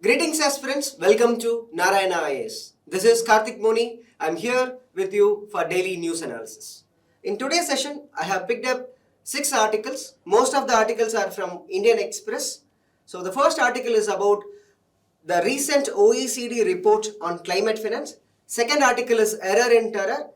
Greetings aspirants, welcome to Narayana IAS. This is Karthik Moni. I'm here with you for daily news analysis. In today's session, I have picked up 6 articles. Most of the articles are from Indian Express. So the first article is about the recent OECD report on climate finance. Second article is Error in Terror.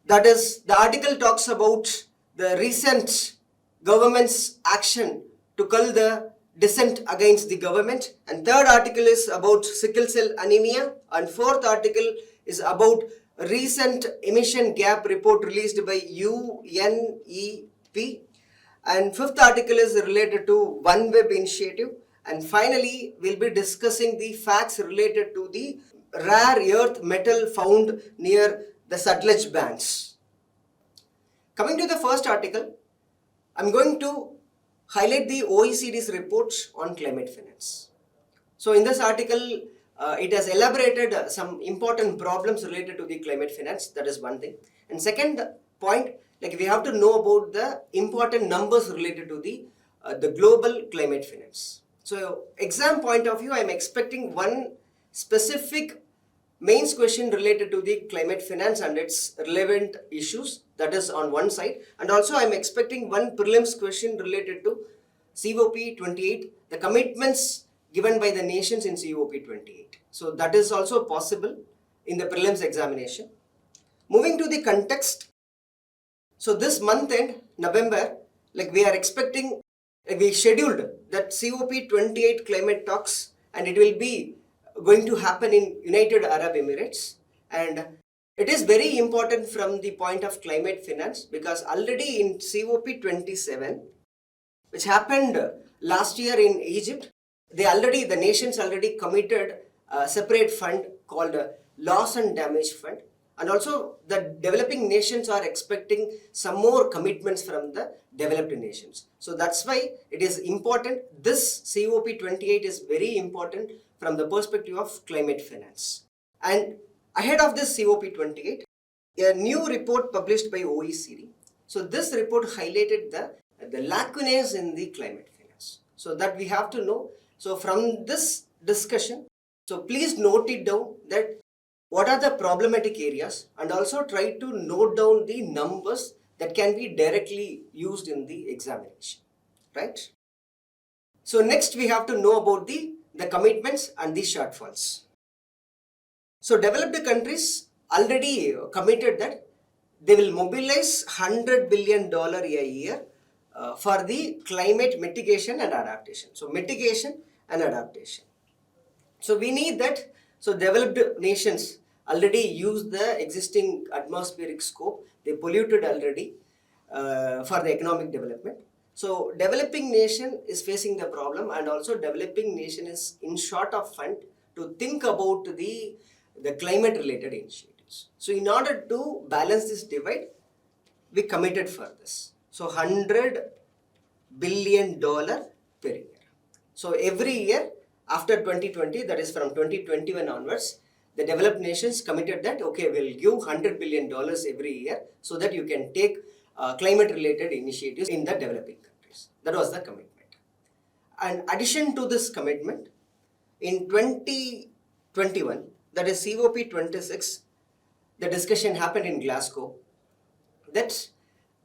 That is, the article talks about the recent government's action to cull the dissent against the government. And third article is about sickle cell anemia. And fourth article is about a recent emission gap report released by UNEP. And fifth article is related to OneWeb initiative. And finally, we'll be discussing the facts related to the rare earth metal found near the Sutlej banks. Coming to the first article, I'm going to highlight the OECD's report on climate finance. So in this article, it has elaborated some important problems related to the climate finance. That is one thing. And second point, we have to know about the important numbers related to the global climate finance. So exam point of view, I'm expecting one specific mains question related to the climate finance and its relevant issues. That is on one side. And also I'm expecting one prelims question related to COP28, the commitments given by the nations in COP28. So that is also possible in the prelims examination. Moving to the context. So this month end, November, we are expecting, we scheduled that COP28 climate talks, and it will be going to happen in United Arab Emirates. And it is very important from the point of climate finance because already in COP27, which happened last year in Egypt, the nations already committed a separate fund called Loss and Damage Fund. And also the developing nations are expecting some more commitments from the developed nations. So that's why it is important. This COP28 is very important from the perspective of climate finance. And ahead of this COP28, a new report published by OECD. So this report highlighted the lacunae in the climate finance. So that we have to know. So from this discussion, so please note it down that what are the problematic areas and also try to note down the numbers that can be directly used in the examination, right? So next we have to know about the commitments and the shortfalls. So developed countries already committed that they will mobilize $100 billion a year for the climate mitigation and adaptation. So mitigation and adaptation. So we need that. So developed nations already use the existing atmospheric scope. They polluted already for the economic development. So developing nation is facing the problem, and also developing nation is in short of fund to think about the climate related initiatives. So in order to balance this divide, we committed for this. So $100 billion per year. So every year after 2020, that is from 2021 onwards, the developed nations committed that, okay, we'll give $100 billion every year so that you can take climate related initiatives in the developing countries. That was the commitment. And addition to this commitment, in 2021, that is COP26, the discussion happened in Glasgow that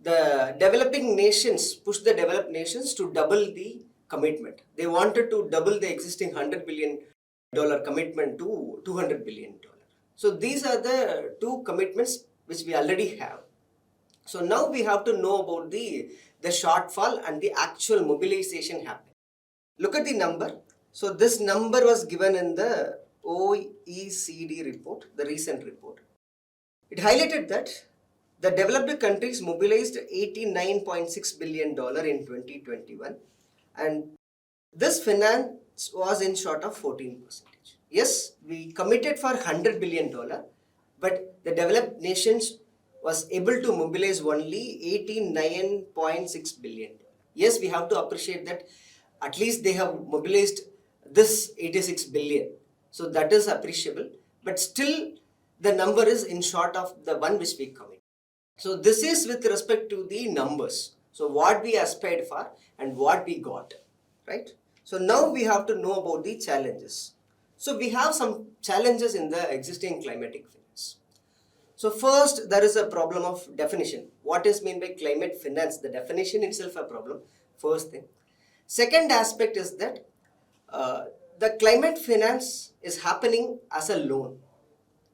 the developing nations pushed the developed nations to double the commitment. They wanted to double the existing $100 billion commitment to $200 billion. So these are the two commitments which we already have. So now we have to know about the shortfall and the actual mobilization happening. Look at the number. So this number was given in the OECD report, the recent report. It highlighted that the developed countries mobilized $89.6 billion in 2021, and this finance was in short of 14%. Yes, we committed for $100 billion, but the developed nations was able to mobilize only $89.6 billion. Yes, we have to appreciate that at least they have mobilized this 86 billion. So that is appreciable, but still the number is in short of the one which we commit. So this is with respect to the numbers. So what we aspired for and what we got, right? So now we have to know about the challenges. So we have some challenges in the existing climatic finance. So first, there is a problem of definition. What is meant by climate finance? The definition itself a problem, first thing. Second aspect is that the climate finance is happening as a loan.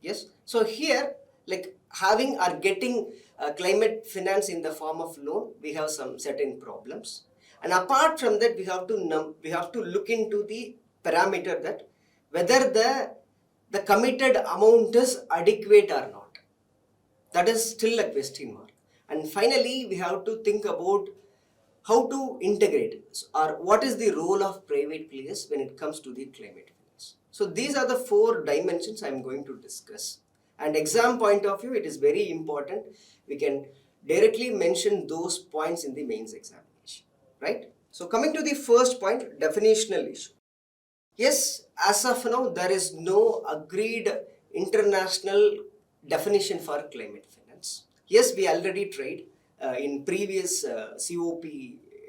Yes. So here, like having or getting climate finance in the form of loan, we have some certain problems. And apart from that, we have to look into the parameter that whether the committed amount is adequate or not. That is still a question mark. And finally, we have to think about how to integrate or what is the role of private players when it comes to the climate finance. So these are the 4 dimensions I am going to discuss. And exam point of view, it is very important. We can directly mention those points in the mains examination, right? So coming to the first point, definitional issue. Yes, as of now, there is no agreed international definition for climate finance. Yes, we already tried in previous COP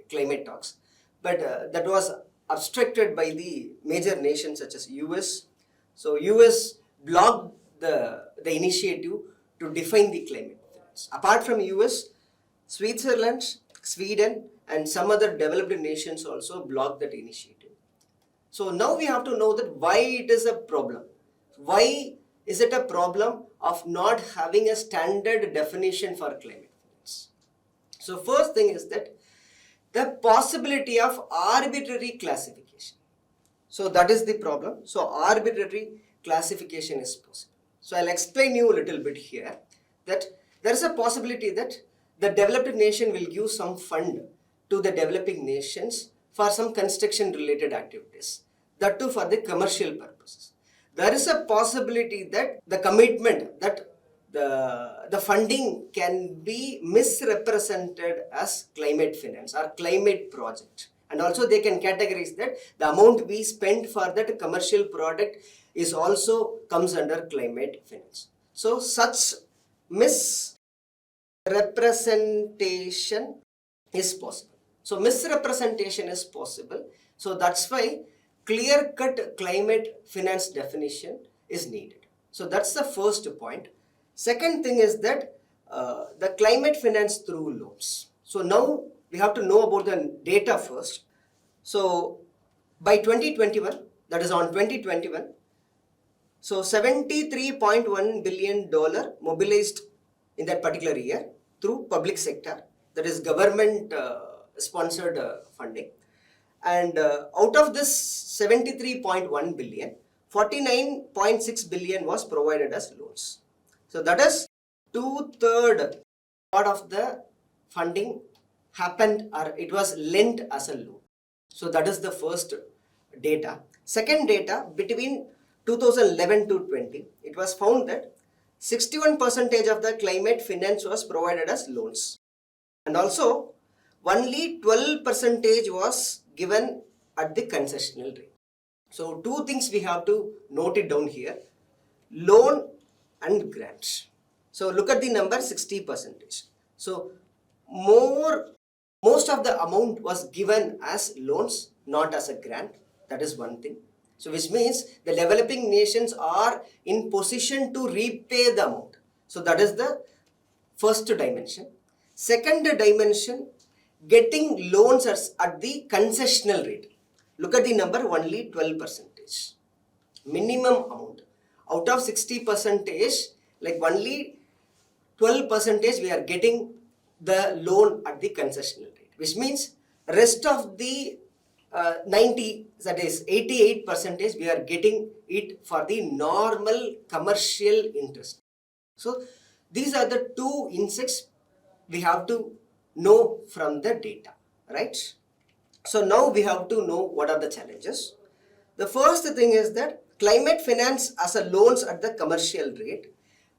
climate talks, but that was obstructed by the major nations such as US. So US blocked the initiative to define the climate finance. Apart from US, Switzerland, Sweden and some other developed nations also blocked that initiative. So now we have to know that why it is a problem. Why is it a problem of not having a standard definition for climate finance? So first thing is that the possibility of arbitrary classification. So that is the problem. So arbitrary classification is possible. So I'll explain you a little bit here that there is a possibility that the developed nation will give some fund to the developing nations for some construction related activities, that too for the commercial purposes. There is a possibility that the commitment, that the funding can be misrepresented as climate finance or climate project. And also they can categorize that the amount we spend for that commercial product is also comes under climate finance. So such misrepresentation is possible. So misrepresentation is possible. So that's why clear-cut climate finance definition is needed. So that's the first point. Second thing is that the climate finance through loans. So now we have to know about the data first. So by 2021, that is on 2021, so $73.1 billion mobilized in that particular year through public sector, that is government sponsored funding. And out of this 73.1 billion, 49.6 billion was provided as loans. So that is 2/3 part of the funding happened or it was lent as a loan. So that is the first data. Second data, between 2011 to 20, it was found that 61% of the climate finance was provided as loans. And also only 12% was given at the concessional rate. So two things we have to note it down here, loan and grants. So look at the number 60%. So most of the amount was given as loans, not as a grant. That is one thing. So which means the developing nations are in position to repay the amount. So that is the first dimension. Second dimension, getting loans at the concessional rate. Look at the number, only 12%. Minimum amount. Out of 60%, like only 12% we are getting the loan at the concessional rate. Which means rest of the 90, that is 88%, we are getting it for the normal commercial interest. So these are the two insects we have to know from the data, right? So now we have to know what are the challenges. The first thing is that climate finance as a loans at the commercial rate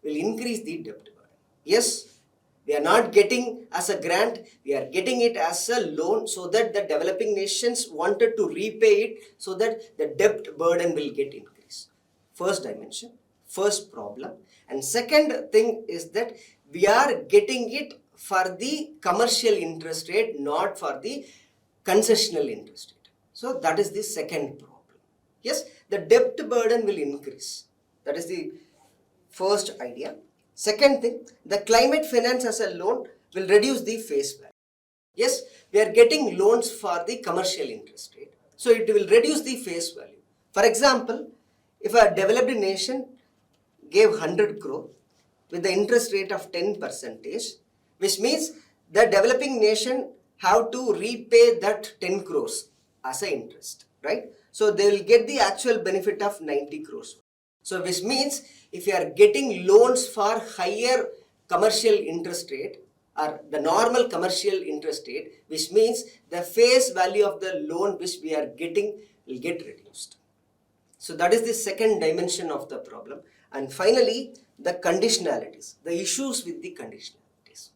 will increase the debt burden. Yes, we are not getting as a grant, we are getting it as a loan so that the developing nations wanted to repay it so that the debt burden will get increased. First dimension, first problem. And second thing is that we are getting it for the commercial interest rate, not for the concessional interest rate. So that is the second problem. Yes, the debt burden will increase. That is the first idea. Second thing, the climate finance as a loan will reduce the face value. Yes, we are getting loans for the commercial interest rate. So it will reduce the face value. For example, if a developed nation gave 100 crore with the interest rate of 10%, which means the developing nation have to repay that 10 crores as a interest, right? So they will get the actual benefit of 90 crores. So which means if you are getting loans for higher commercial interest rate or the normal commercial interest rate, which means the face value of the loan which we are getting will get reduced. So that is the second dimension of the problem. And finally, the conditionalities, the issues with the conditionalities.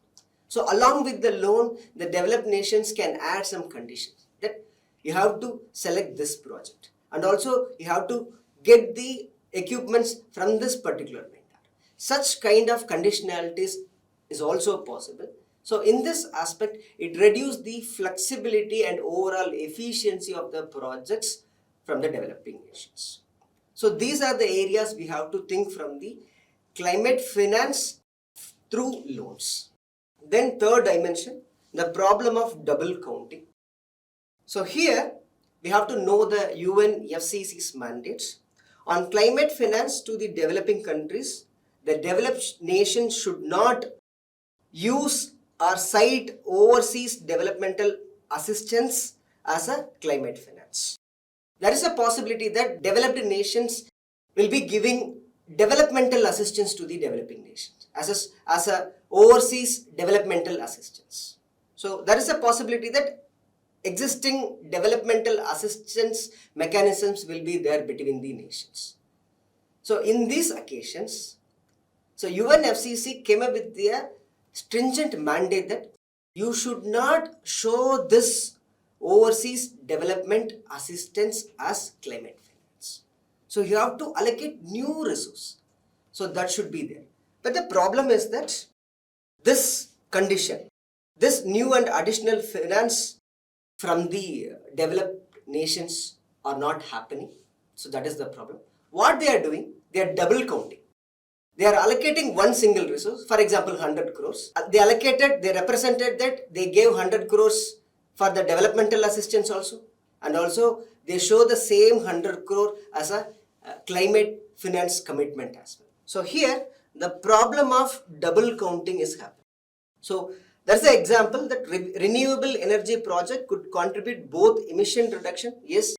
So along with the loan, the developed nations can add some conditions that you have to select this project and also you have to get the equipments from this particular vendor. Such kind of conditionalities is also possible. So in this aspect, it reduces the flexibility and overall efficiency of the projects from the developing nations. So these are the areas we have to think from the climate finance through loans. Then third dimension, the problem of double counting. So here we have to know the UNFCCC's mandates. On climate finance to the developing countries, the developed nations should not use or cite overseas developmental assistance as a climate finance. There is a possibility that developed nations will be giving developmental assistance to the developing nations as a overseas developmental assistance. So there is a possibility that existing developmental assistance mechanisms will be there between the nations. So in these occasions, so UNFCCC came up with their stringent mandate that you should not show this overseas development assistance as climate finance. So you have to allocate new resource. So that should be there. But the problem is that this condition, this new and additional finance from the developed nations are not happening. So that is the problem. What they are doing, they are double counting. They are allocating one single resource, for example, 100 crores. They allocated, they represented that they gave 100 crores for the developmental assistance also. And also they show the same 100 crore as a climate finance commitment as well. So here the problem of double counting is happening. So that's the example that renewable energy project could contribute both emission reduction, yes,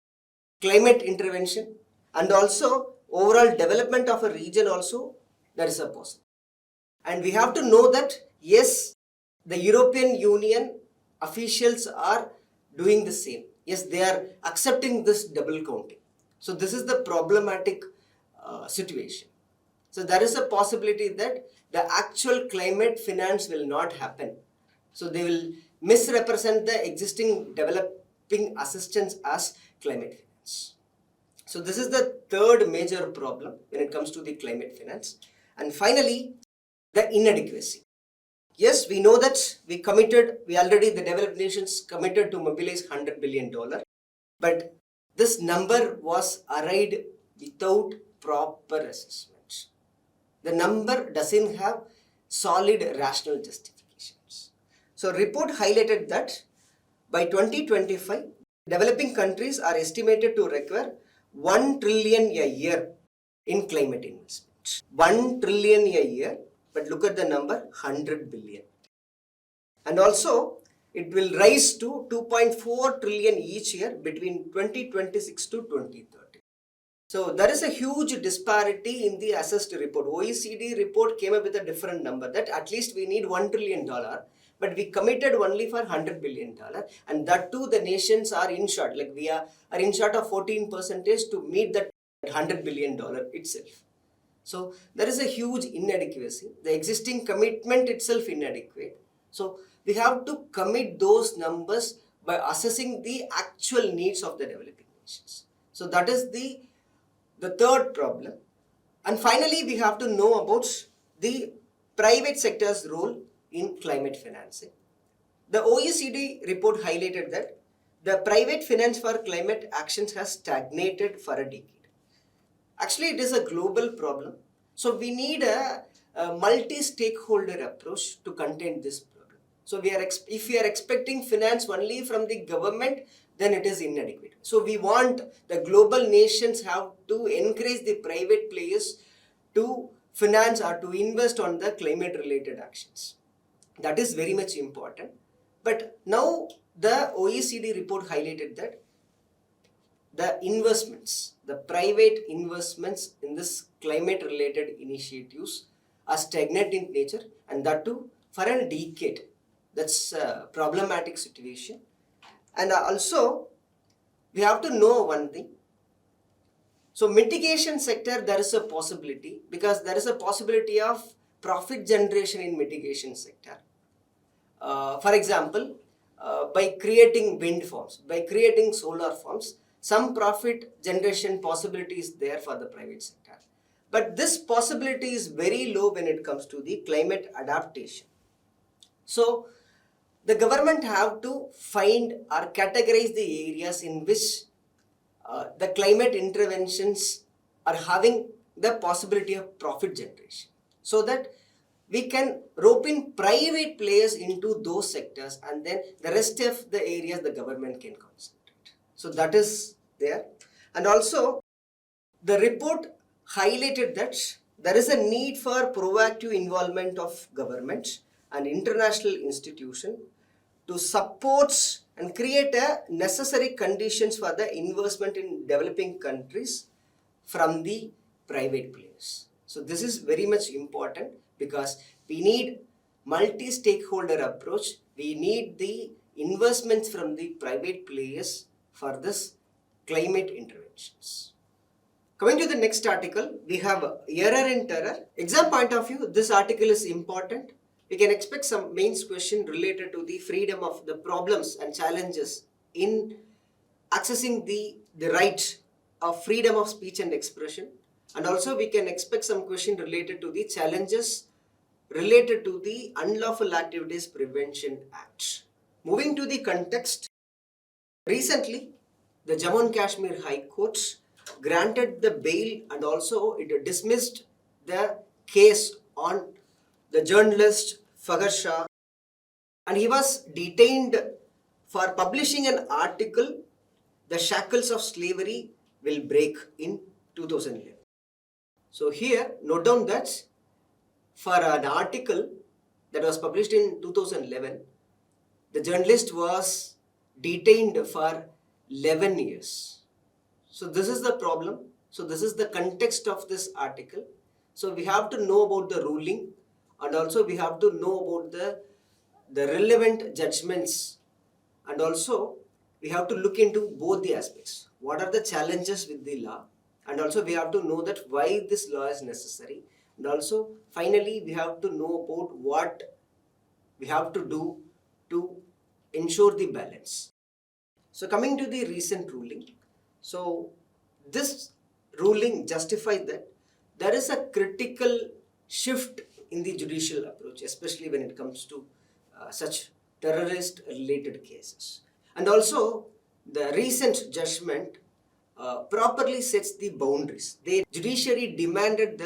climate intervention, and also overall development of a region also, that is a possible. And we have to know that, yes, the European Union officials are doing the same. Yes, they are accepting this double counting. So this is the problematic situation. So there is a possibility that the actual climate finance will not happen. So they will misrepresent the existing developing assistance as climate finance. So this is the third major problem when it comes to the climate finance. And finally, the inadequacy. Yes, we know that the developed nations committed to mobilize $100 billion. But this number was arrived without proper assessment. The number doesn't have solid rational justifications. So report highlighted that by 2025, developing countries are estimated to require 1 trillion a year in climate investment. 1 trillion a year, but look at the number, 100 billion. And also, it will rise to 2.4 trillion each year between 2026 to 2030. So there is a huge disparity in the assessed report. OECD report came up with a different number that at least we need $1 trillion, but we committed only for $100 billion. And that too, the nations are in short, like we are in short of 14% to meet that $100 billion itself. So there is a huge inadequacy. The existing commitment itself inadequate. So we have to commit those numbers by assessing the actual needs of the developing nations. So that is the third problem. And finally, we have to know about the private sector's role in climate financing. The OECD report highlighted that the private finance for climate actions has stagnated for a decade. Actually, it is a global problem. So we need a multi-stakeholder approach to contain this problem. So if we are expecting finance only from the government, then it is inadequate. So we want the global nations have to encourage the private players to finance or to invest on the climate related actions. That is very much important. But now the OECD report highlighted that the investments, the private investments in this climate related initiatives are stagnant in nature, and that too for a decade. That's a problematic situation. And also we have to know one thing. So mitigation sector, there is a possibility, because there is a possibility of profit generation in mitigation sector. For example, by creating wind farms, by creating solar farms, some profit generation possibility is there for the private sector. But this possibility is very low when it comes to the climate adaptation. So the government have to find or categorize the areas in which the climate interventions are having the possibility of profit generation, so that we can rope in private players into those sectors, and then the rest of the areas the government can concentrate. So that is there. And also the report highlighted that there is a need for proactive involvement of government and international institutions to support and create a necessary conditions for the investment in developing countries from the private players. So this is very much important, because we need multi-stakeholder approach. We need the investments from the private players for this climate interventions. Coming to the next article, we have error in terror. Exam point of view, this article is important. We can expect some mains question related to the freedom of the problems and challenges in accessing the right of freedom of speech and expression. And also we can expect some question related to the challenges related to the Unlawful Activities Prevention Act. Moving to the context, recently the Jammu and Kashmir High Court granted the bail, and also it dismissed the case on the journalist Fagar Shah, and he was detained for publishing an article, "The Shackles of Slavery Will Break," in 2011. So here note down that for an article that was published in 2011, the journalist was detained for 11 years. So this is the problem. So this is the context of this article. So we have to know about the ruling, and also we have to know about the relevant judgments, and also we have to look into both the aspects. What are the challenges with the law, and also we have to know that why this law is necessary, and also finally we have to know about what we have to do to ensure the balance. So coming to the recent ruling, so this ruling justifies that there is a critical shift in the judicial approach, especially when it comes to such terrorist related cases. And also the recent judgment properly sets the boundaries. The judiciary demanded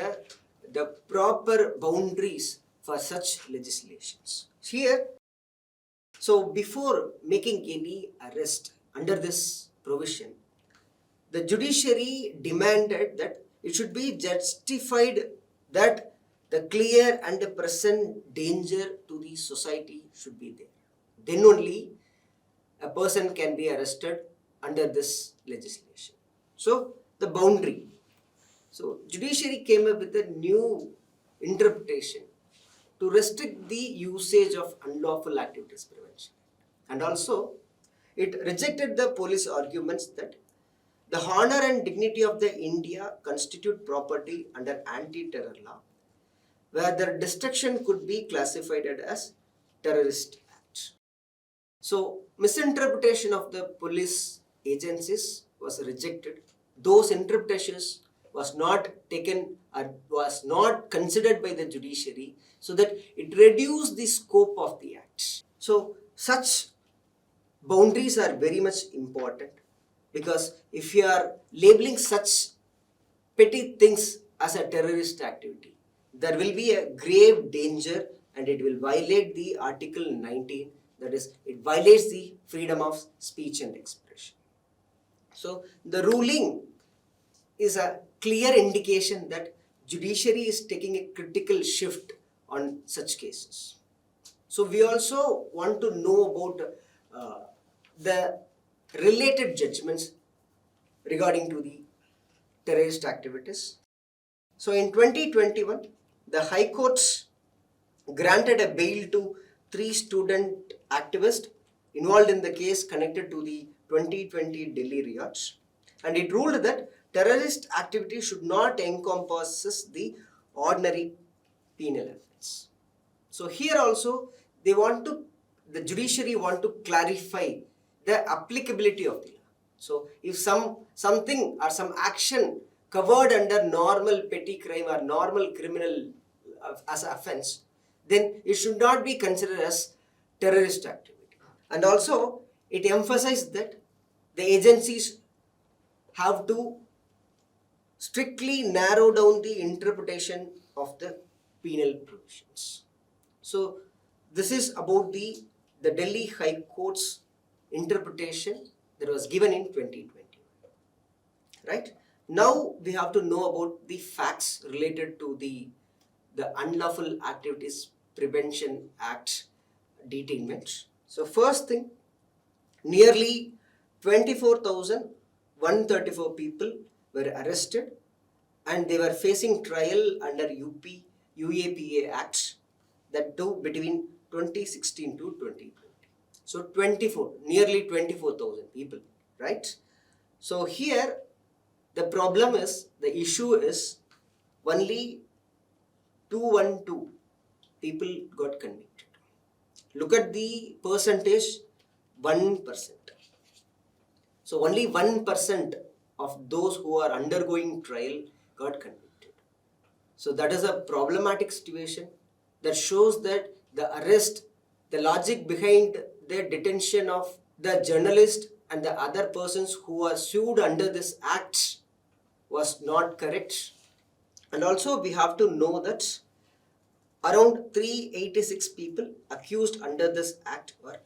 the proper boundaries for such legislations. Here, so before making any arrest under this provision, the judiciary demanded that it should be justified that the clear and the present danger to the society should be there. Then only a person can be arrested under this legislation. So the boundary. So judiciary came up with a new interpretation to restrict the usage of unlawful activities prevention. And also it rejected the police arguments that the honor and dignity of the India constitute property under anti-terror law, where the destruction could be classified as terrorist act. So misinterpretation of the police agencies was rejected. Those interpretations was not taken or was not considered by the judiciary, so that it reduced the scope of the act. So such boundaries are very much important, because if you are labeling such petty things as a terrorist activity, there will be a grave danger and it will violate the Article 19, that is, it violates the freedom of speech and expression. So the ruling is a clear indication that judiciary is taking a critical shift on such cases. So we also want to know about the related judgments regarding to the terrorist activities. So in 2021, the High Courts granted a bail to 3 student activists involved in the case connected to the 2020 Delhi riots, and it ruled that terrorist activity should not encompass the ordinary penal offense. So here also the judiciary want to clarify the applicability of the law. So if something or some action covered under normal petty crime or normal criminal as offense, then it should not be considered as terrorist activity. And also it emphasized that the agencies have to strictly narrow down the interpretation of the penal provisions. So this is about the Delhi High Court's interpretation that was given in 2020. Right? Now we have to know about the facts related to the Unlawful Activities Prevention Act detainment. So first thing, nearly 24,134 people were arrested and they were facing trial under UAPA Act, that too between 2016 to 2020. So nearly 24,000 people, right? So here the issue is only 212 people got convicted. Look at the percentage, 1%. So only 1% of those who are undergoing trial got convicted. So that is a problematic situation that shows that the arrest, the logic behind the detention of the journalist and the other persons who are sued under this act was not correct. And also we have to know that around 386 people accused under this act were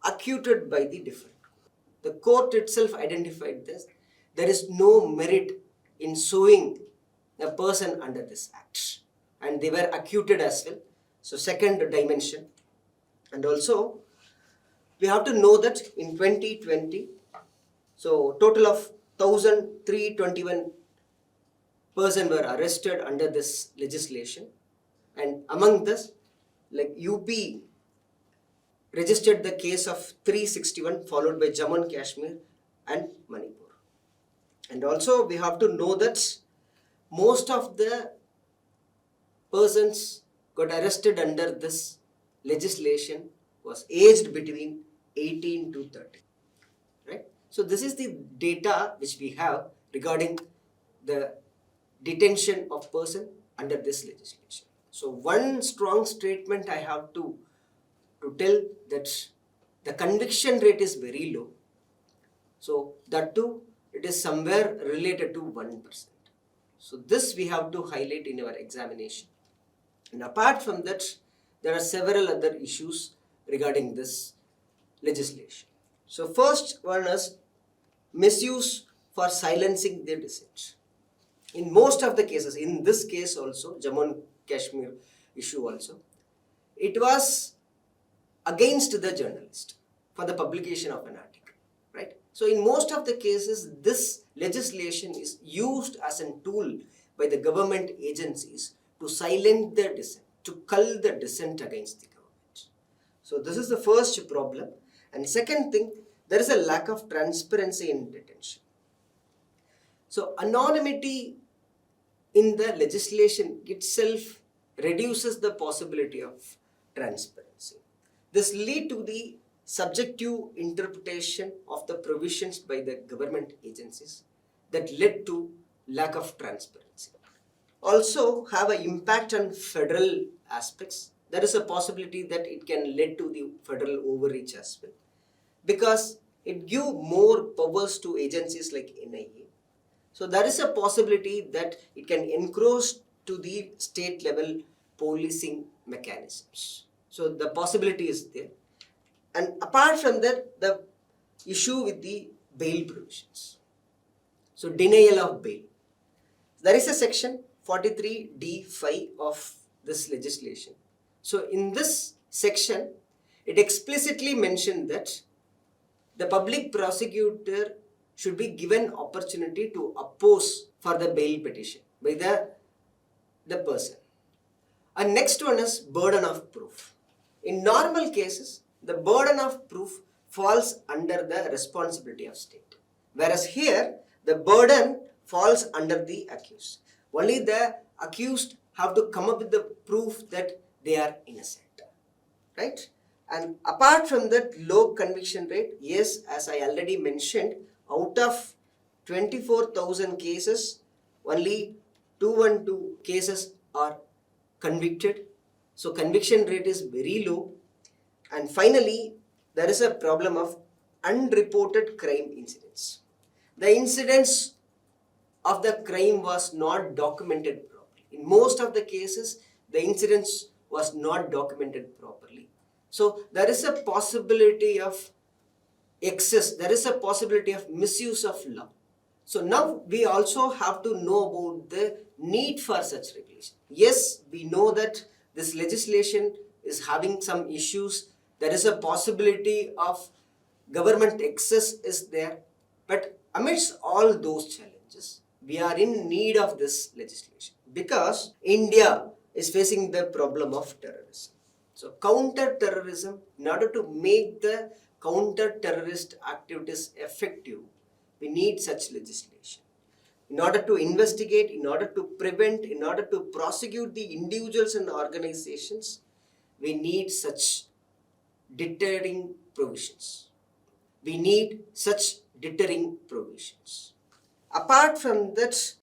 acquitted by the different court. The court itself identified this. There is no merit in suing a person under this act, and they were acquitted as well. So second dimension. And also we have to know that in 2020, so total of 1,321 persons were arrested under this legislation, and among this, like UP registered the case of 361, followed by Jammu and Kashmir and Manipur. And also we have to know that most of the persons got arrested under this legislation was aged between 18 to 30. Right? So this is the data which we have regarding the detention of person under this legislation. So one strong statement I have to tell that the conviction rate is very low. So that too, it is somewhere related to 1%. So this we have to highlight in our examination. And apart from that, there are several other issues regarding this legislation. So first one is misuse for silencing the dissent. In most of the cases, in this case also, Jammu and Kashmir issue also, it was against the journalist for the publication of an article, right? So in most of the cases, this legislation is used as a tool by the government agencies to silence the dissent, to cull the dissent against the government. So this is the first problem. And second thing, there is a lack of transparency in detention. So anonymity in the legislation itself reduces the possibility of transparency. This leads to the subjective interpretation of the provisions by the government agencies that led to lack of transparency. Also have an impact on federal aspects. There is a possibility that it can lead to the federal overreach as well, because it gives more powers to agencies like NIA. So there is a possibility that it can encroach to the state level policing mechanisms. So the possibility is there. And apart from that, the issue with the bail provisions. So denial of bail. There is a section 43D5 of this legislation. So in this section, it explicitly mentioned that the public prosecutor should be given opportunity to oppose for the bail petition by the person. And next one is burden of proof. In normal cases, the burden of proof falls under the responsibility of state. Whereas here, the burden falls under the accused. Only the accused have to come up with the proof that they are innocent. Right? And apart from that low conviction rate, yes, as I already mentioned, out of 24,000 cases, only 212 cases are convicted. So conviction rate is very low. And finally, there is a problem of unreported crime incidents. The incidents of the crime was not documented properly. In most of the cases, the incidents was not documented properly. So there is a possibility of excess, there is a possibility of misuse of law. So now we also have to know about the need for such regulation. Yes, we know that this legislation is having some issues. There is a possibility of government excess is there. But amidst all those challenges, we are in need of this legislation because India is facing the problem of terrorism. So counter-terrorism, in order to make the counter-terrorist activities effective, we need such legislation. In order to investigate, in order to prevent, in order to prosecute the individuals and organizations, we need such deterring provisions. We need such deterring provisions. Apart from that,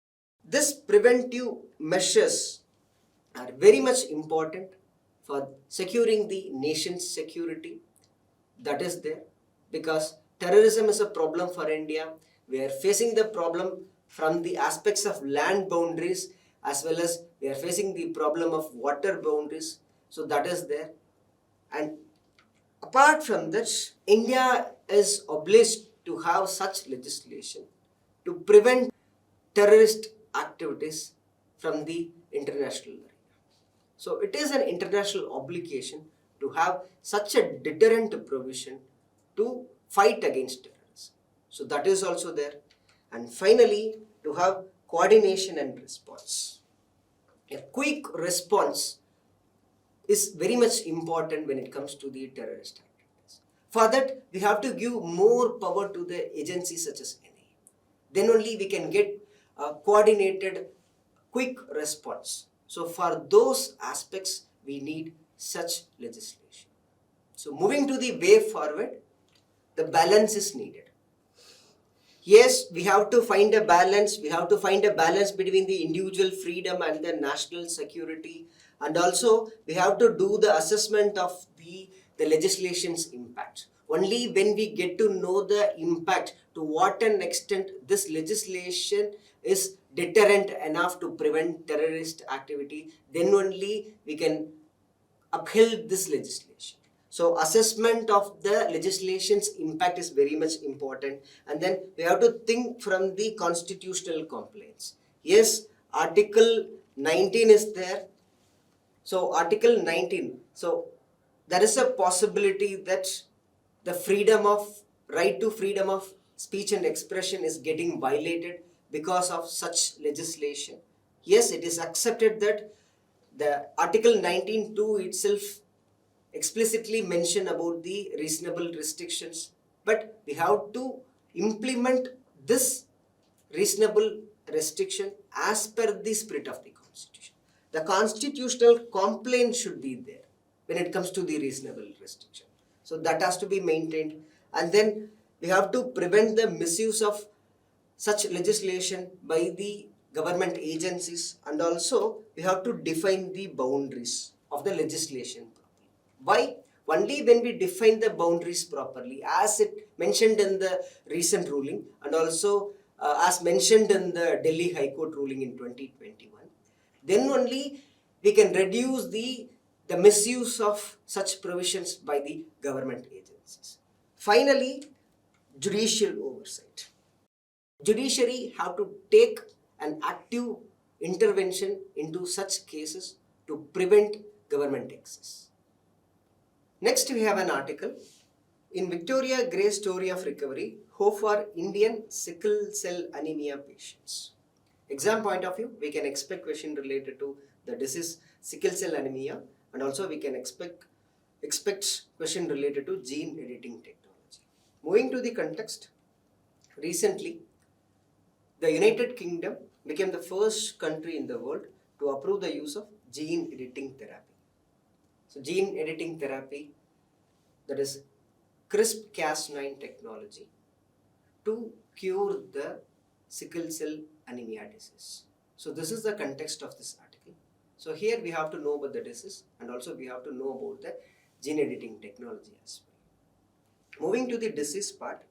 this preventive measures are very much important for securing the nation's security. That is there because terrorism is a problem for India. We are facing the problem from the aspects of land boundaries as well as we are facing the problem of water boundaries. So that is there. And apart from that, India is obliged to have such legislation to prevent terrorist activities from the international arena. So it is an international obligation to have such a deterrent provision to fight against terrorism. So that is also there. And finally, to have coordination and response. A quick response is very much important when it comes to the terrorist activities. For that, we have to give more power to the agencies such as NIA. Then only we can get a coordinated, quick response. So for those aspects, we need such legislation. So moving to the way forward, the balance is needed. Yes, we have to find a balance. We have to find a balance between the individual freedom and the national security. And also, we have to do the assessment of the legislation's impact. Only when we get to know the impact, to what an extent this legislation is deterrent enough to prevent terrorist activity, then only we can uphold this legislation. So assessment of the legislation's impact is very much important. And then we have to think from the constitutional complaints. Yes, Article 19 is there. So Article 19. So there is a possibility that the right to freedom of speech and expression is getting violated because of such legislation. Yes, it is accepted that the Article 19(2) itself explicitly mention about the reasonable restrictions, but we have to implement this reasonable restriction as per the spirit of the Constitution. The constitutional complaint should be there when it comes to the reasonable restriction. So that has to be maintained. And then we have to prevent the misuse of such legislation by the government agencies, and also we have to define the boundaries of the legislation. Why? Only when we define the boundaries properly, as it mentioned in the recent ruling, and also as mentioned in the Delhi High Court ruling in 2021. Then only we can reduce the misuse of such provisions by the government agencies. Finally, judicial oversight. Judiciary have to take an active intervention into such cases to prevent government excess. Next, we have an article in Victoria Grey Story of Recovery, Hope for Indian Sickle Cell Anemia Patients. Exam point of view, we can expect question related to the disease sickle cell anemia, and also we can expect question related to gene editing technology. Moving to the context, recently the United Kingdom became the first country in the world to approve the use of gene editing therapy. So gene editing therapy, that is CRISPR-Cas9 technology, to cure the sickle cell anemia disease. So this is the context of this article. So here we have to know about the disease, and also we have to know about the gene editing technology as well. Moving to the disease part.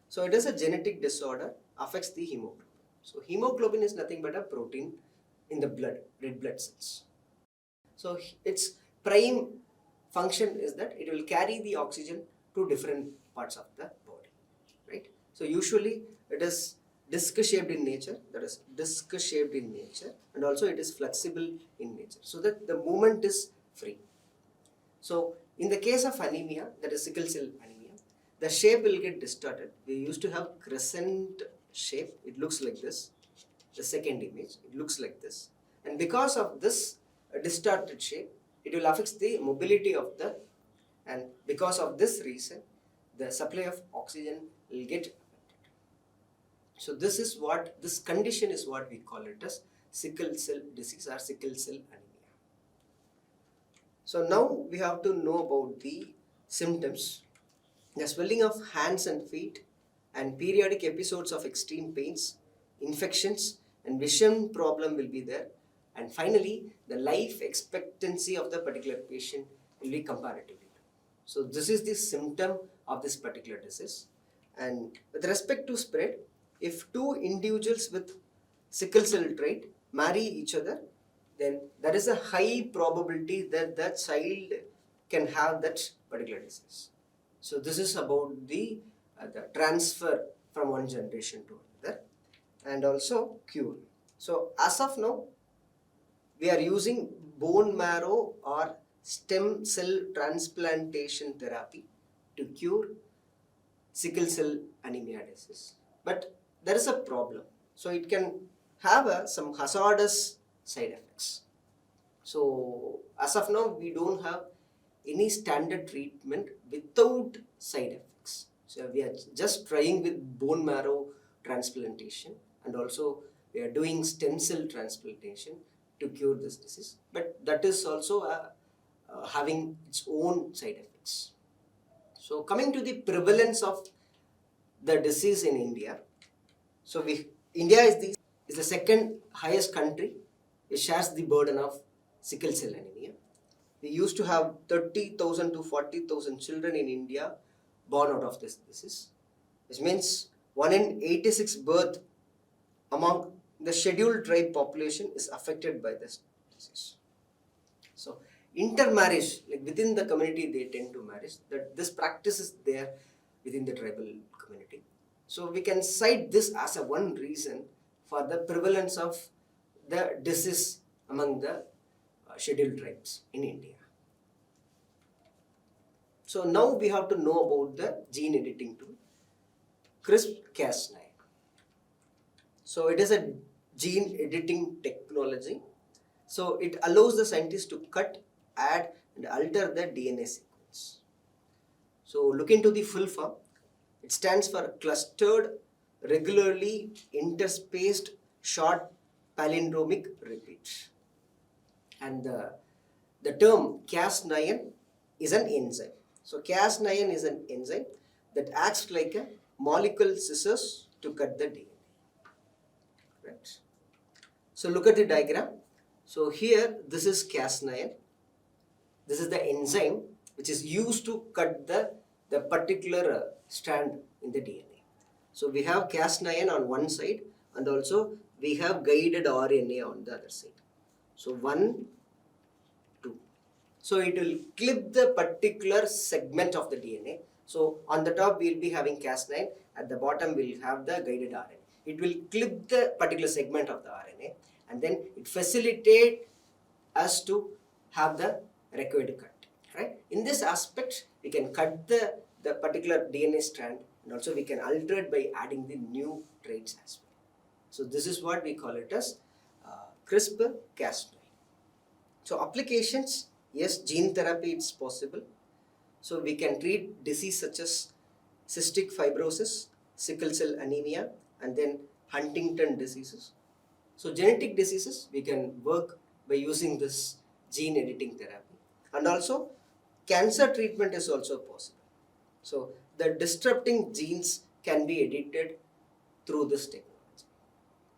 So it is a genetic disorder, affects the hemoglobin. So hemoglobin is nothing but a protein in the blood, red blood cells. So its prime function is that it will carry the oxygen to different parts of the body, right? So usually it is disc shaped in nature, that is disc shaped in nature, and also it is flexible in nature, so that the movement is free. So in the case of anemia, that is sickle cell anemia, the shape will get distorted. We used to have crescent shape, it looks like this. The second image, it looks like this, and because of this distorted shape, it will affect the mobility of the, and because of this reason, the supply of oxygen will get affected. So this condition is what we call it as sickle cell disease or sickle cell anemia. So now we have to know about the symptoms. The swelling of hands and feet, and periodic episodes of extreme pains, infections, and vision problem will be there. And finally, the life expectancy of the particular patient will be comparatively low. So this is the symptom of this particular disease. And with respect to spread, if two individuals with sickle cell trait marry each other, then there is a high probability that the child can have that particular disease. So this is about the transfer from one generation to another, and also cure. So as of now, we are using bone marrow or stem cell transplantation therapy to cure sickle cell anemia disease. But there is a problem. So it can have some hazardous side effects. So as of now, we don't have any standard treatment without side effects. So we are just trying with bone marrow transplantation, and also we are doing stem cell transplantation to cure this disease. But that is also having its own side effects. So coming to the prevalence of the disease in India. So India is the second highest country which shares the burden of sickle cell anemia. We used to have 30,000 to 40,000 children in India born out of this disease, which means 1 in 86 birth among the scheduled tribe population is affected by this disease. So intermarriage, like within the community they tend to marry, that this practice is there within the tribal community. So we can cite this as a one reason for the prevalence of the disease among the scheduled tribes in India. So now we have to know about the gene editing tool, CRISPR-Cas9. So it is a gene editing technology. So it allows the scientists to cut, add, and alter the DNA sequence. So look into the full form. It stands for clustered, regularly interspaced, short palindromic repeat. And the term Cas9 is an enzyme. So Cas9 is an enzyme that acts like a molecular scissors to cut the DNA. Right. So look at the diagram. So here this is Cas9. This is the enzyme which is used to cut the particular strand in the DNA. So we have Cas9 on one side and also we have guided RNA on the other side. So 1, 2. So it will clip the particular segment of the DNA. So on the top we will be having Cas9, at the bottom we will have the guided RNA. It will clip the particular segment of the RNA and then it facilitates us to have the required cut. Right? In this aspect, we can cut the particular DNA strand and also we can alter it by adding the new traits as well. So this is what we call it as CRISPR-Cas9. So applications, yes, gene therapy is possible. So we can treat disease such as cystic fibrosis, sickle cell anemia, and then Huntington diseases. So genetic diseases, we can work by using this gene editing therapy. And also cancer treatment is also possible. So the disrupting genes can be edited through this technology.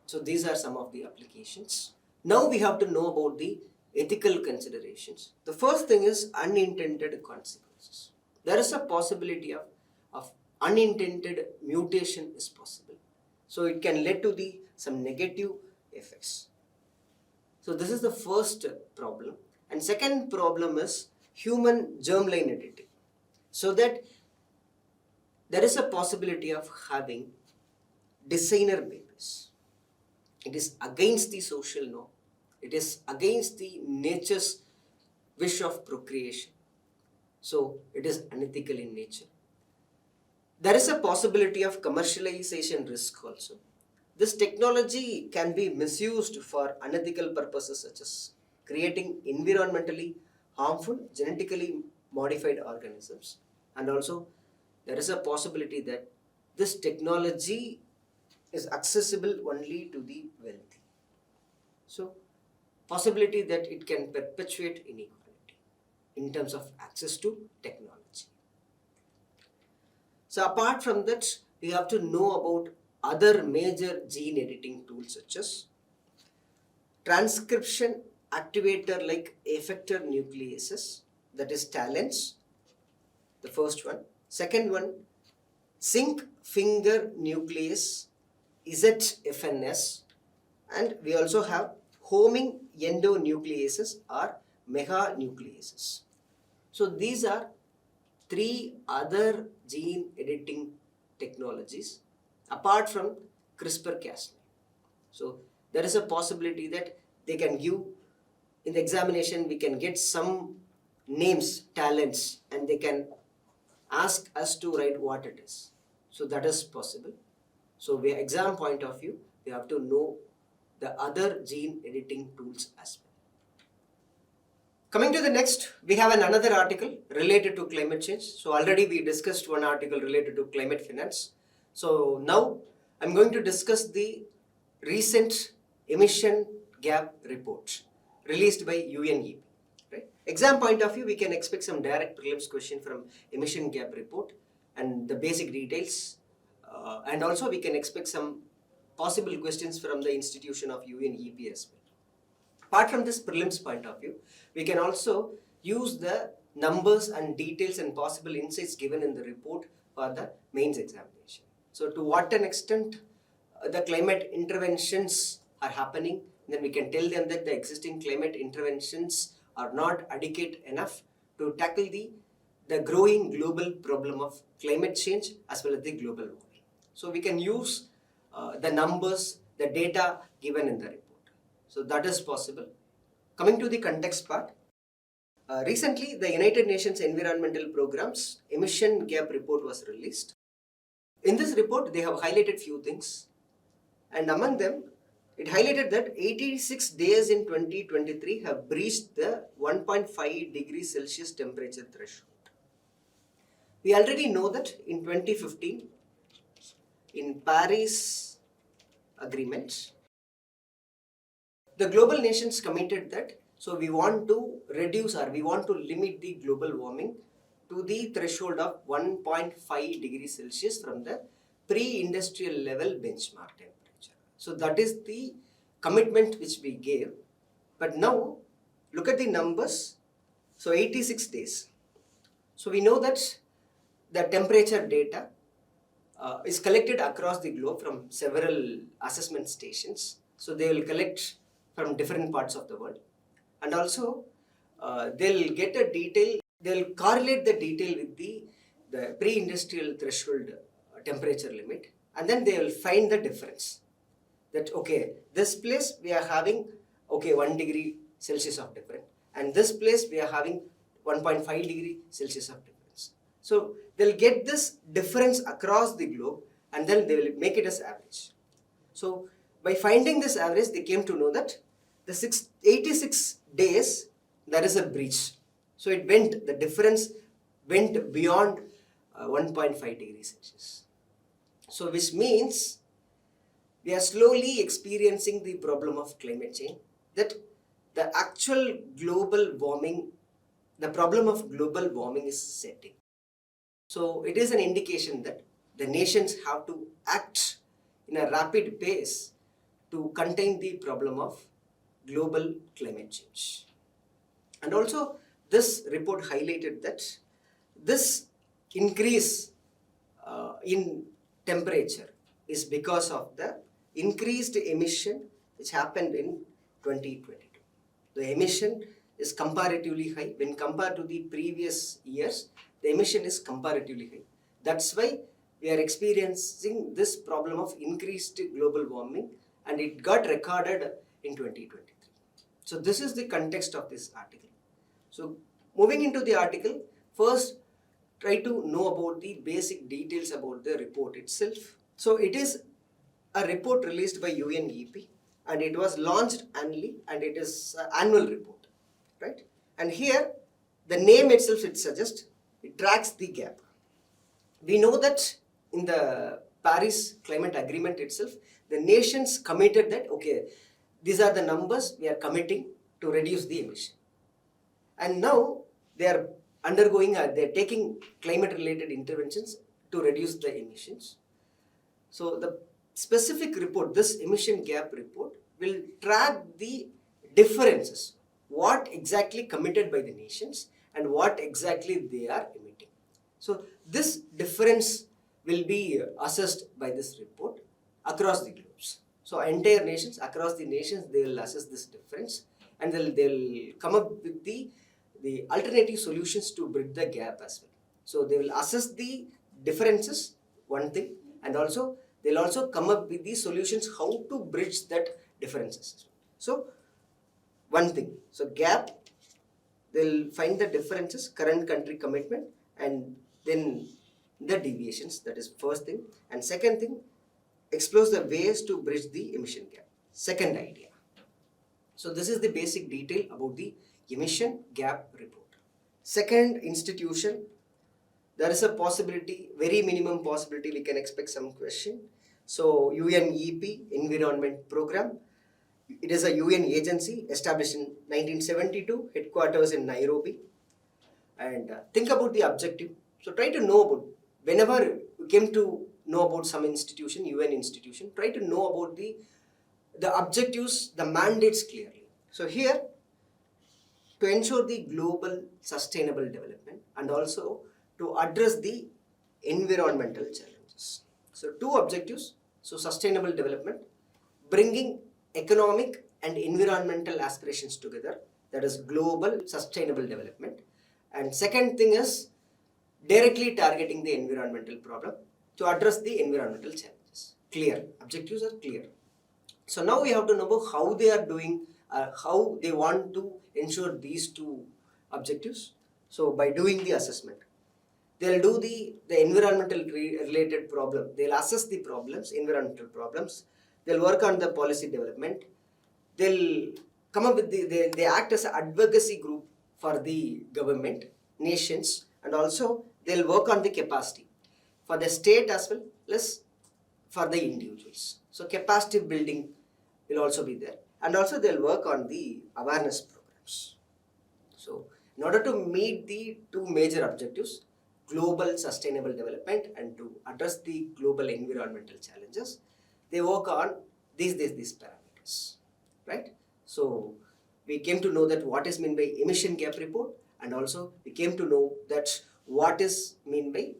So these are some of the applications. Now we have to know about the ethical considerations. The first thing is unintended consequences. There is a possibility of unintended mutation is possible. So it can lead to some negative effects. So this is the first problem. And second problem is human germline editing. So that there is a possibility of having designer babies. It is against the social norm. It is against the nature's wish of procreation. So it is unethical in nature. There is a possibility of commercialization risk also. This technology can be misused for unethical purposes such as creating environmentally harmful genetically modified organisms. And also there is a possibility that this technology is accessible only to the wealthy. So possibility that it can perpetuate inequality in terms of access to technology. So apart from that, we have to know about other major gene editing tools such as transcription activator like effector nucleases, that is talents, the first one. Second one, zinc finger nuclease, ZFNS, and we also have homing endonucleases or meganucleases. So these are 3 other gene editing technologies apart from CRISPR-Cas9. So there is a possibility that they can give, in the examination we can get some names, talents, and they can ask us to write what it is. So that is possible. So we exam point of view, we have to know the other gene editing tools as well. Coming to the next, we have another article related to climate change. So already we discussed one article related to climate finance. So now I'm going to discuss the recent emission gap report released by UNEP. Right? Exam point of view, we can expect some direct prelims question from emission gap report and the basic details. And also we can expect some possible questions from the institution of UNEP as well. Apart from this prelims point of view, we can also use the numbers and details and possible insights given in the report for the mains examination. So to what an extent the climate interventions are happening, then we can tell them that the existing climate interventions are not adequate enough to tackle the growing global problem of climate change as well as the global warming. So we can use the numbers, the data given in the report. So that is possible. Coming to the context part, recently the United Nations Environmental Programme's emission gap report was released. In this report, they have highlighted few things, and among them, it highlighted that 86 days in 2023 have breached the 1.5 degrees Celsius temperature threshold. We already know that in 2015, in Paris Agreement, the global nations committed that, so we want to reduce or we want to limit the global warming to the threshold of 1.5 degrees Celsius from the pre-industrial level benchmark temperature. So that is the commitment which we gave. But now, look at the numbers. So 86 days. So we know that the temperature data is collected across the globe from several assessment stations. So they will collect from different parts of the world, and also they'll get a detail, they'll correlate the detail with the pre-industrial threshold temperature limit, and then they will find the difference. That okay, this place we are having 1 degree Celsius of difference, and this place we are having 1.5 degree Celsius of difference. So they'll get this difference across the globe, and then they will make it as average. So by finding this average, they came to know that the 86 days there is a breach. So the difference went beyond 1.5 degrees Celsius. So which means we are slowly experiencing the problem of climate change, that the actual global warming, the problem of global warming is setting. So it is an indication that the nations have to act in a rapid pace to contain the problem of global climate change. And also this report highlighted that this increase in temperature is because of the increased emission which happened in 2022. The emission is comparatively high when compared to the previous years. The emission is comparatively high. That's why we are experiencing this problem of increased global warming, and it got recorded in 2023. So this is the context of this article. So moving into the article, first try to know about the basic details about the report itself. So it is a report released by UNEP, and it was launched annually, and it is an annual report, right? And here the name itself, it suggests it tracks the gap. We know that in the Paris Climate Agreement itself, the nations committed that okay, these are the numbers we are committing to reduce the emission. And now they are undergoing, they are taking climate related interventions to reduce the emissions. So the specific report, this emission gap report, will track the differences, what exactly committed by the nations and what exactly they are emitting. So this difference will be assessed by this report across the globes. So entire nations, across the nations, they will assess this difference, and they'll come up with the alternative solutions to bridge the gap as well. So they will assess the differences, one thing, and also they'll also come up with the solutions how to bridge that differences. So one thing, so gap, they'll find the differences, current country commitment, and then the deviations. That is first thing. And second thing, explores the ways to bridge the emission gap. Second idea. So this is the basic detail about the emission gap report. Second institution, there is a possibility, very minimum possibility we can expect some question. So UNEP, Environment Program. It is a UN agency established in 1972, headquarters in Nairobi. And think about the objective. So try to know about, whenever you came to know about some institution, UN institution, try to know about the objectives, the mandates clearly. So here, to ensure the global sustainable development and also to address the environmental challenges. So two objectives, so sustainable development, bringing economic and environmental aspirations together, that is global sustainable development. And second thing is directly targeting the environmental problem to address the environmental challenges. Clear, objectives are clear. So now we have to know how they are doing, how they want to ensure these two objectives. So by doing the assessment, they'll do the environmental related problem. They'll assess the problems, environmental problems. They'll work on the policy development. They'll come up with they act as an advocacy group for the government, nations, and also they'll work on the capacity for the state as well as for the individuals. So capacity building will also be there. And also they'll work on the awareness programs. So in order to meet the two major objectives, global sustainable development and to address the global environmental challenges, they work on these parameters, right? So we came to know that what is meant by emission gap report, and also we came to know that what is meant by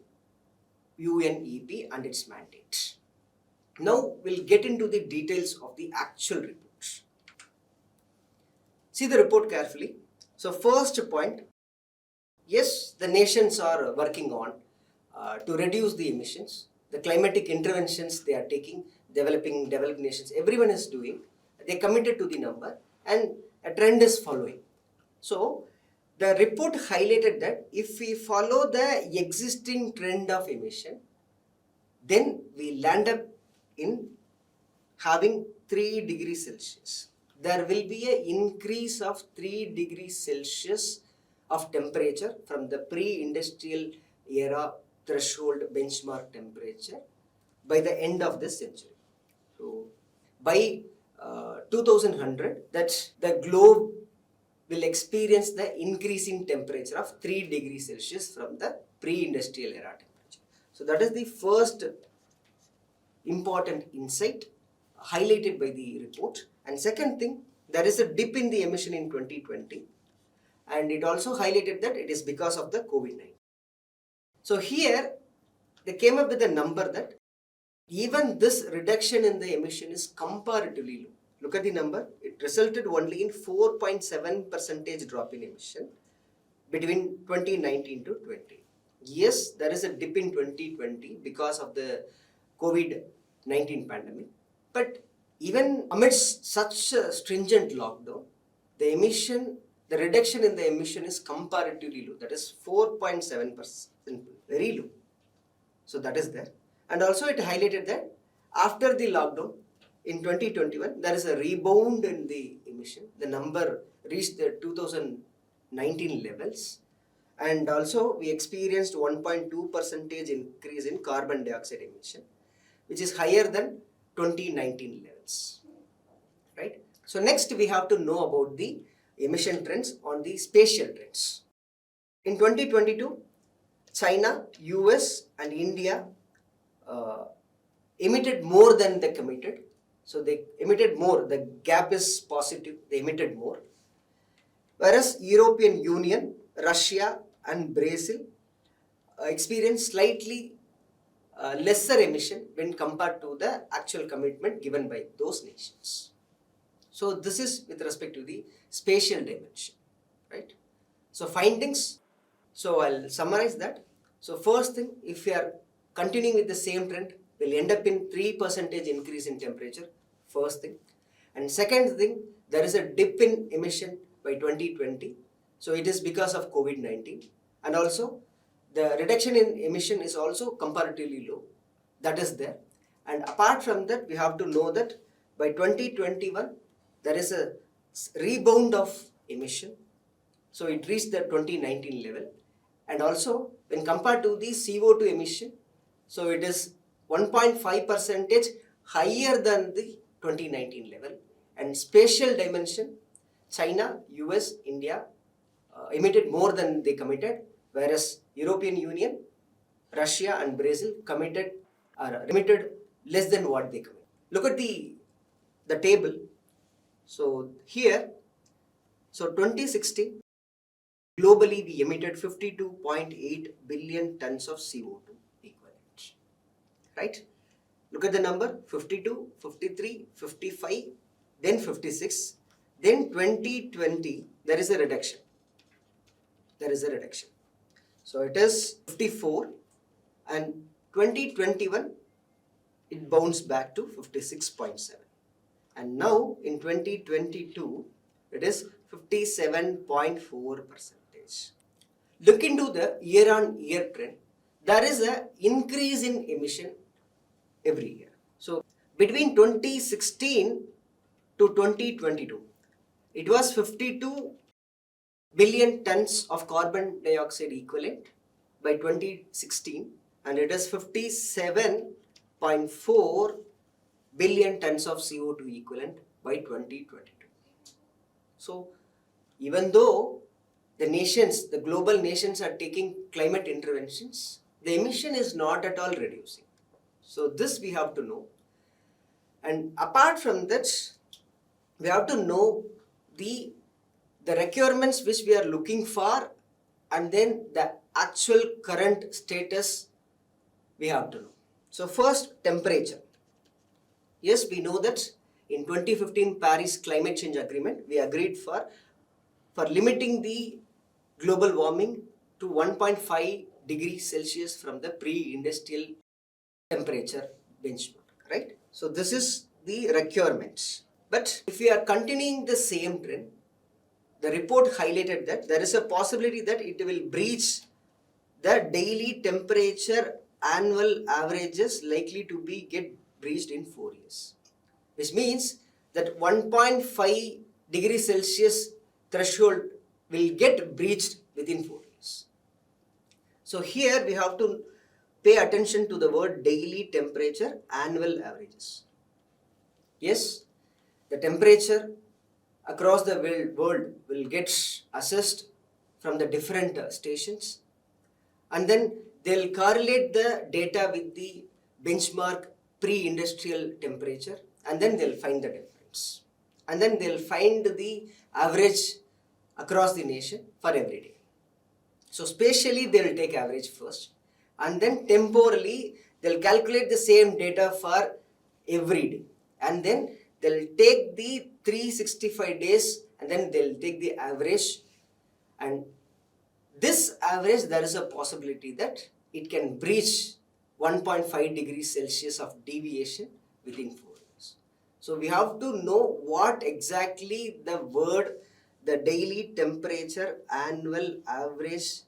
UNEP and its mandate. Now we'll get into the details of the actual report. See the report carefully. So first point, yes, the nations are working on to reduce the emissions. The climatic interventions they are taking, developed nations, everyone is doing. They committed to the number and a trend is following. So the report highlighted that if we follow the existing trend of emission, then we land up in having 3 degrees Celsius. There will be an increase of 3 degrees Celsius of temperature from the pre-industrial era threshold benchmark temperature by the end of this century. So by 2100, that the globe will experience the increasing temperature of 3 degrees Celsius from the pre-industrial era temperature. So that is the first important insight highlighted by the report. And second thing, there is a dip in the emission in 2020, and it also highlighted that it is because of the COVID-19. So here they came up with a number that even this reduction in the emission is comparatively low. Look at the number. It resulted only in 4.7% drop in emission between 2019 to 20. Yes, there is a dip in 2020 because of the COVID-19 pandemic. But even amidst such a stringent lockdown, the reduction in the emission is comparatively low. That is 4.7%, very low. So that is there. And also it highlighted that after the lockdown in 2021, there is a rebound in the emission. The number reached the 2019 levels. And also we experienced 1.2% increase in carbon dioxide emission, which is higher than 2019 levels, right? So next we have to know about the emission trends on the spatial trends. In 2022, China, US and India emitted more than they committed. So they emitted more, the gap is positive, they emitted more. Whereas European Union, Russia and Brazil experienced slightly lesser emission when compared to the actual commitment given by those nations. So this is with respect to the spatial dimension, right? So findings, so I'll summarize that. So first thing, if we are continuing with the same trend, we'll end up in 3% increase in temperature, first thing. And second thing, there is a dip in emission by 2020. So it is because of COVID-19. And also the reduction in emission is also comparatively low. That is there. And apart from that, we have to know that by 2021, there is a rebound of emission. So it reached the 2019 level. And also when compared to the CO2 emission, so it is 1.5% higher than the 2019 level. And spatial dimension, China, US, India emitted more than they committed, whereas European Union, Russia and Brazil emitted less than what they committed. Look at the table. So here, so 2016, globally we emitted 52.8 billion tons of CO2 equivalent, right? Look at the number, 52, 53, 55, then 56, then 2020, there is a reduction. So it is 54, and 2021, it bounced back to 56.7. And now in 2022, it is 57.4%. Look into the year-on-year trend. There is an increase in emission every year. So between 2016 to 2022, it was 52 billion tons of carbon dioxide equivalent by 2016, and it is 57.4 billion tons of CO2 equivalent by 2022. So even though the global nations are taking climate interventions, the emission is not at all reducing. So this we have to know. And apart from that, we have to know the requirements which we are looking for, and then the actual current status we have to know. So first, temperature. Yes, we know that in 2015 Paris Climate Change Agreement, we agreed for limiting the global warming to 1.5 degrees Celsius from the pre-industrial temperature benchmark, right? So this is the requirements. But if we are continuing the same trend, the report highlighted that there is a possibility that it will breach the daily temperature annual averages likely to be get breached in 4 years. Which means that 1.5 degrees Celsius threshold will get breached within 4 years. So here we have to pay attention to the word daily temperature annual averages. Yes, the temperature across the world will get assessed from the different stations, and then they'll correlate the data with the benchmark pre-industrial temperature, and then they'll find the difference. And then they'll find the average across the nation for every day. So spatially they'll take average first, and then temporally they'll calculate the same data for every day, and then they'll take the 365 days and then they'll take the average, and this average there is a possibility that it can breach 1.5 degrees Celsius of deviation within 4 years. So we have to know what exactly the word the daily temperature annual average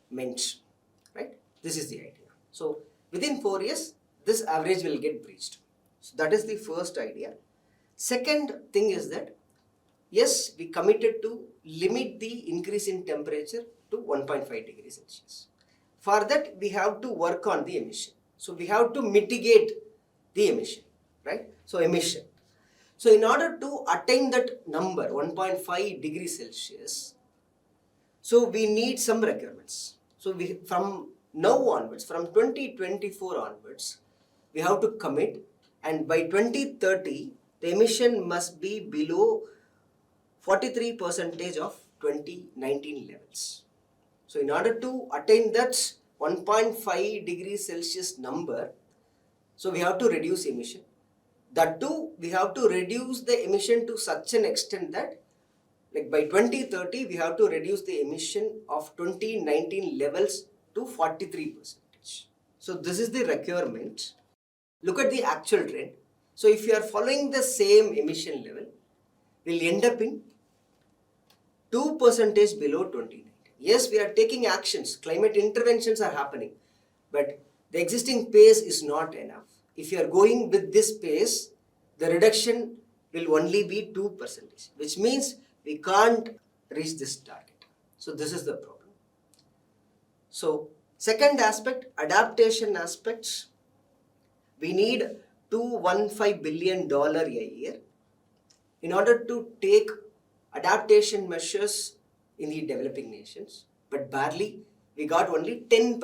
meant, right? This is the idea. So within 4 years this average will get breached. So that is the first idea. Second thing is that yes, we committed to limit the increase in temperature to 1.5 degrees Celsius. For that, we have to work on the emission. So we have to mitigate the emission, right? So emission. So in order to attain that number, 1.5 degrees Celsius, so we need some requirements. So from now onwards, from 2024 onwards, we have to commit, and by 2030, the emission must be below 43% of 2019 levels. So in order to attain that 1.5 degrees Celsius number, so we have to reduce emission. That too, we have to reduce the emission to such an extent that like by 2030, we have to reduce the emission of 2019 levels to 43%. So this is the requirement. Look at the actual trend. So if you are following the same emission level, we'll end up in 2% below 2019. Yes, we are taking actions, climate interventions are happening, but the existing pace is not enough. If you are going with this pace, the reduction will only be 2%, which means we can't reach this target. So this is the problem. So second aspect, adaptation aspects. We need $215 billion a year in order to take adaptation measures in the developing nations, but barely we got only 10%,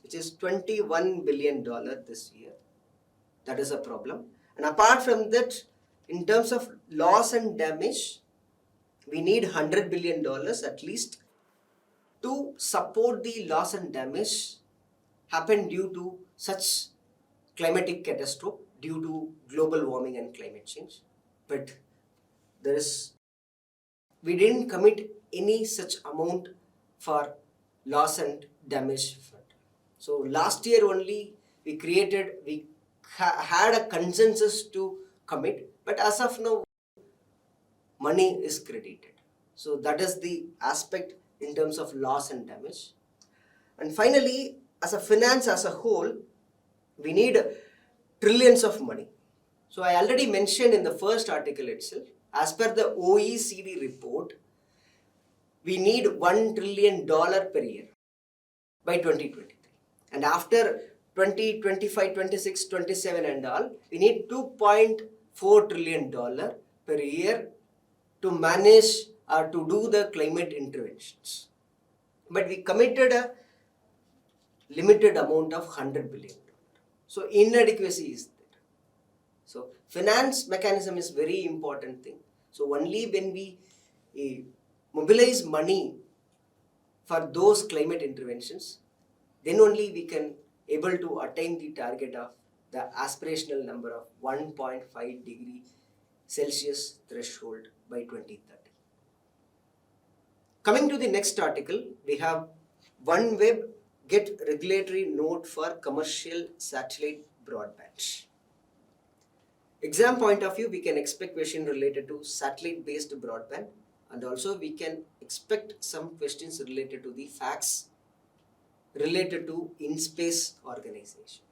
which is $21 billion this year. That is a problem. And apart from that, in terms of loss and damage, we need $100 billion at least to support the loss and damage happened due to such climatic catastrophe due to global warming and climate change. But we didn't commit any such amount for loss and damage fund. So last year only we had a consensus to commit, but as of now, money is credited. So that is the aspect in terms of loss and damage. And finally, as a finance as a whole, we need trillions of money. So I already mentioned in the first article itself, as per the OECD report, we need $1 trillion per year by 2023. And after 2025, 26, 27 and all, we need $2.4 trillion per year to manage or to do the climate interventions. But we committed a limited amount of $100 billion. So inadequacy is there. So finance mechanism is very important thing. So only when we mobilize money for those climate interventions, then only we can able to attain the target of the aspirational number of 1.5 degree Celsius threshold by 2030. Coming to the next article, we have OneWeb get regulatory note for commercial satellite broadband. Exam point of view, we can expect question related to satellite based broadband, and also we can expect some questions related to the facts related to in-space organization.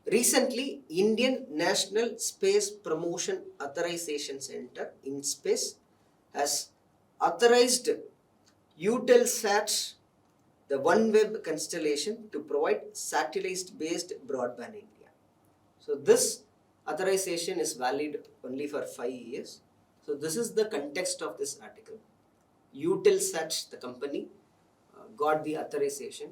Recently, Indian National Space Promotion Authorization Center InSpace has authorized Eutelsat, the OneWeb constellation, to provide satellite-based broadband in India. So this authorization is valid only for 5 years. So this is the context of this article. Eutelsat, the company, got the authorization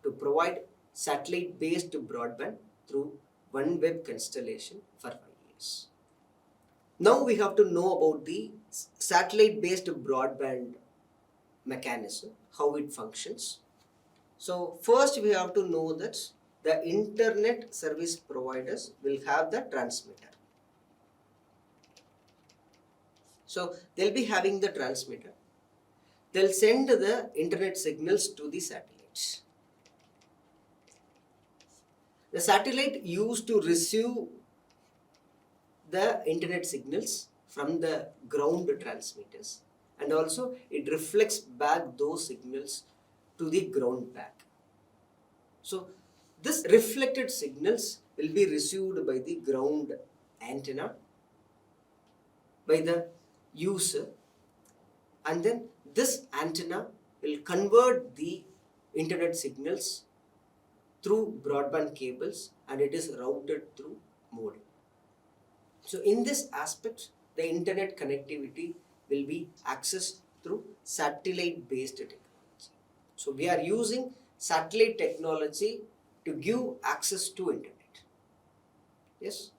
to provide satellite-based broadband through OneWeb constellation for 5 years. Now we have to know about the satellite-based broadband mechanism, how it functions. So first we have to know that the internet service providers will have the transmitter. So they'll be having the transmitter. They'll send the internet signals to the satellites. The satellite used to receive the internet signals from the ground transmitters, and also it reflects back those signals to the ground back. So this reflected signals will be received by the ground antenna, by the user, and then this antenna will convert the internet signals through broadband cables, and it is routed through modem. So in this aspect, the internet connectivity will be accessed through satellite based technology. So we are using satellite technology to give access to internet. Yes.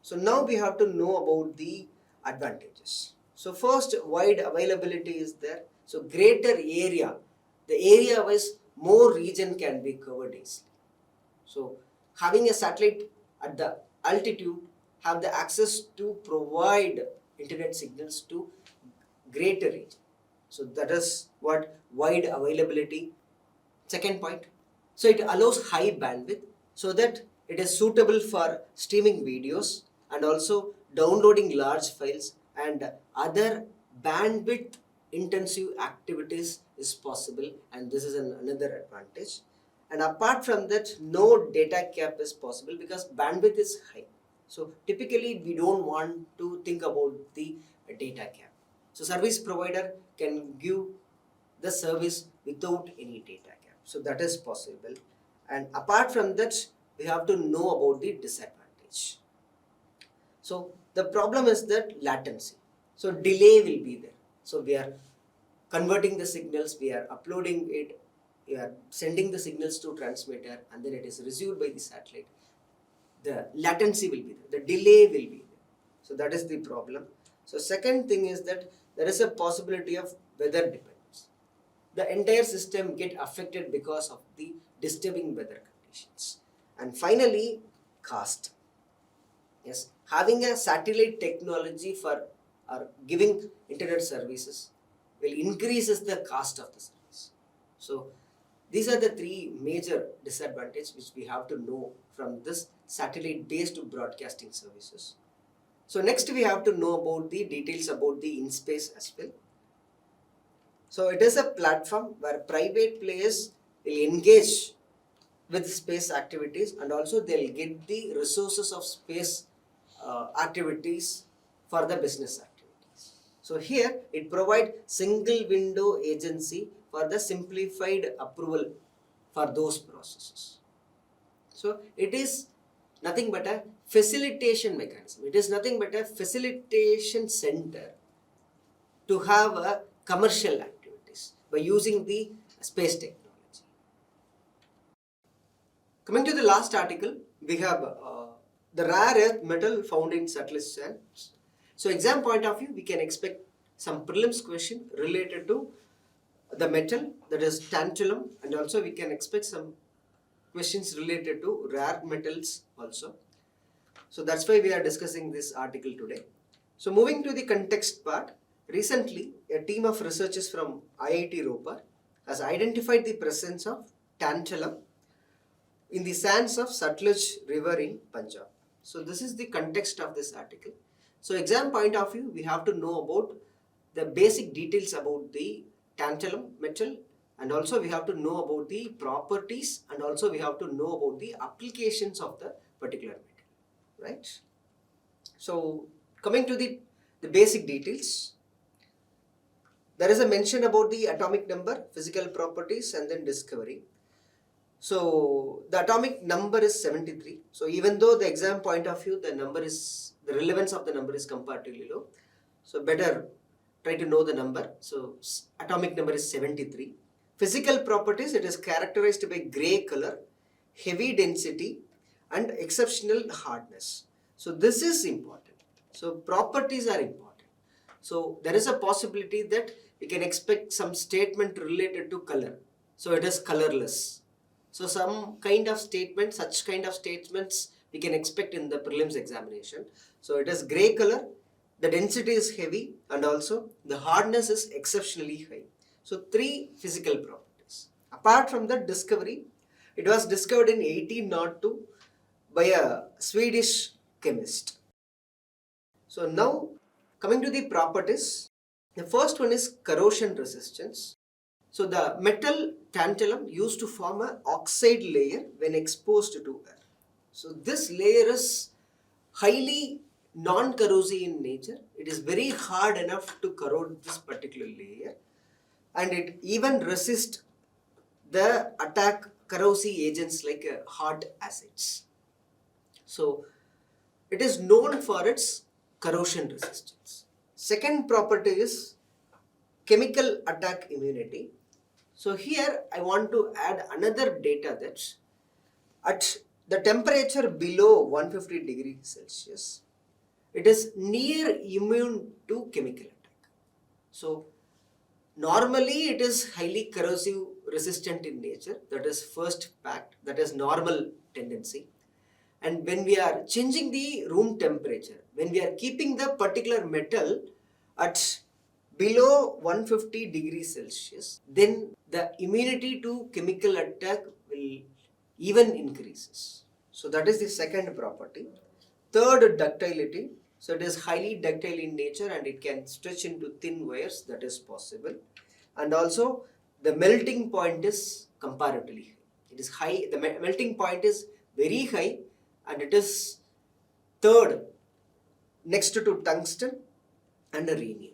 So now we have to know about the advantages. So first, wide availability is there. So greater area, the area wise more region can be covered easily. So having a satellite at the altitude have the access to provide internet signals to greater region. So that is what wide availability. Second point, so it allows high bandwidth so that it is suitable for streaming videos and also downloading large files and other bandwidth intensive activities is possible, and this is another advantage. And apart from that, no data cap is possible because bandwidth is high. So typically we don't want to think about the data cap. So service provider can give the service without any data cap. So that is possible. And apart from that, we have to know about the disadvantage. So the problem is that latency. So delay will be there. So we are converting the signals, we are uploading it, we are sending the signals to transmitter, and then it is received by the satellite. The latency will be there, the delay will be there. So that is the problem. So second thing is that there is a possibility of weather dependence. The entire system get affected because of the disturbing weather conditions. And finally, cost. Yes, having a satellite technology for giving internet services will increases the cost of the service. So these are the three major disadvantages which we have to know from this satellite based broadcasting services. So next we have to know about the details about the in-space as well. So it is a platform where private players will engage with space activities, and also they'll get the resources of space activities for the business activities. So here it provides single window agency for the simplified approval for those processes. So it is nothing but a facilitation mechanism. It is nothing but a facilitation center to have a commercial activities by using the space technology. Coming to the last article, we have the rare earth metal found in satellite sands. So exam point of view, we can expect some prelims question related to the metal, that is tantalum, and also we can expect some questions related to rare metals also. So that's why we are discussing this article today. So moving to the context part, recently a team of researchers from IIT Ropar has identified the presence of tantalum in the sands of Sutlej River in Punjab. So this is the context of this article. So exam point of view, we have to know about the basic details about the tantalum metal, and also we have to know about the properties, and also we have to know about the applications of the particular metal, right? So coming to the basic details, there is a mention about the atomic number, physical properties, and then discovery. So the atomic number is 73. So even though the exam point of view, the relevance of the number is comparatively low. So better try to know the number. So atomic number is 73. Physical properties, it is characterized by gray color, heavy density, and exceptional hardness. So this is important. So properties are important. So there is a possibility that we can expect some statement related to color. So it is colorless. So some kind of statement, such kind of statements we can expect in the prelims examination. So it is gray color, the density is heavy, and also the hardness is exceptionally high. So 3 physical properties. Apart from the discovery, it was discovered in 1802 by a Swedish chemist. So now coming to the properties, the first one is corrosion resistance. So the metal tantalum used to form an oxide layer when exposed to air. So this layer is highly non-corrosive in nature. It is very hard enough to corrode this particular layer, and it even resists the attack corrosive agents like hard acids. So it is known for its corrosion resistance. Second property is chemical attack immunity. So here I want to add another data that at the temperature below 150 degrees Celsius, it is near immune to chemical attack. So normally it is highly corrosive resistant in nature. That is first fact, that is normal tendency. And when we are changing the room temperature, when we are keeping the particular metal at below 150 degrees Celsius, then the immunity to chemical attack will even increases. So that is the second property. Third, ductility. So it is highly ductile in nature and it can stretch into thin wires, that is possible. And also the melting point is comparatively high. It is high, the melting point is very high, and it is third next to tungsten and rhenium.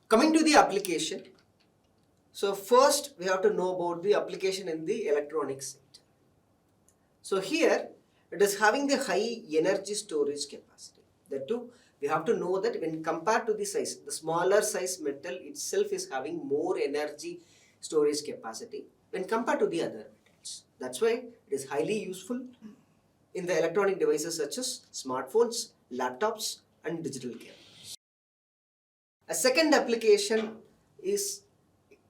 Coming to the application, so first we have to know about the application in the electronics sector. So here it is having the high energy storage capacity. That too, we have to know that when compared to the size, the smaller size metal itself is having more energy storage capacity when compared to the other metals. That's why it is highly useful in the electronic devices such as smartphones, laptops, and digital cameras. A second application is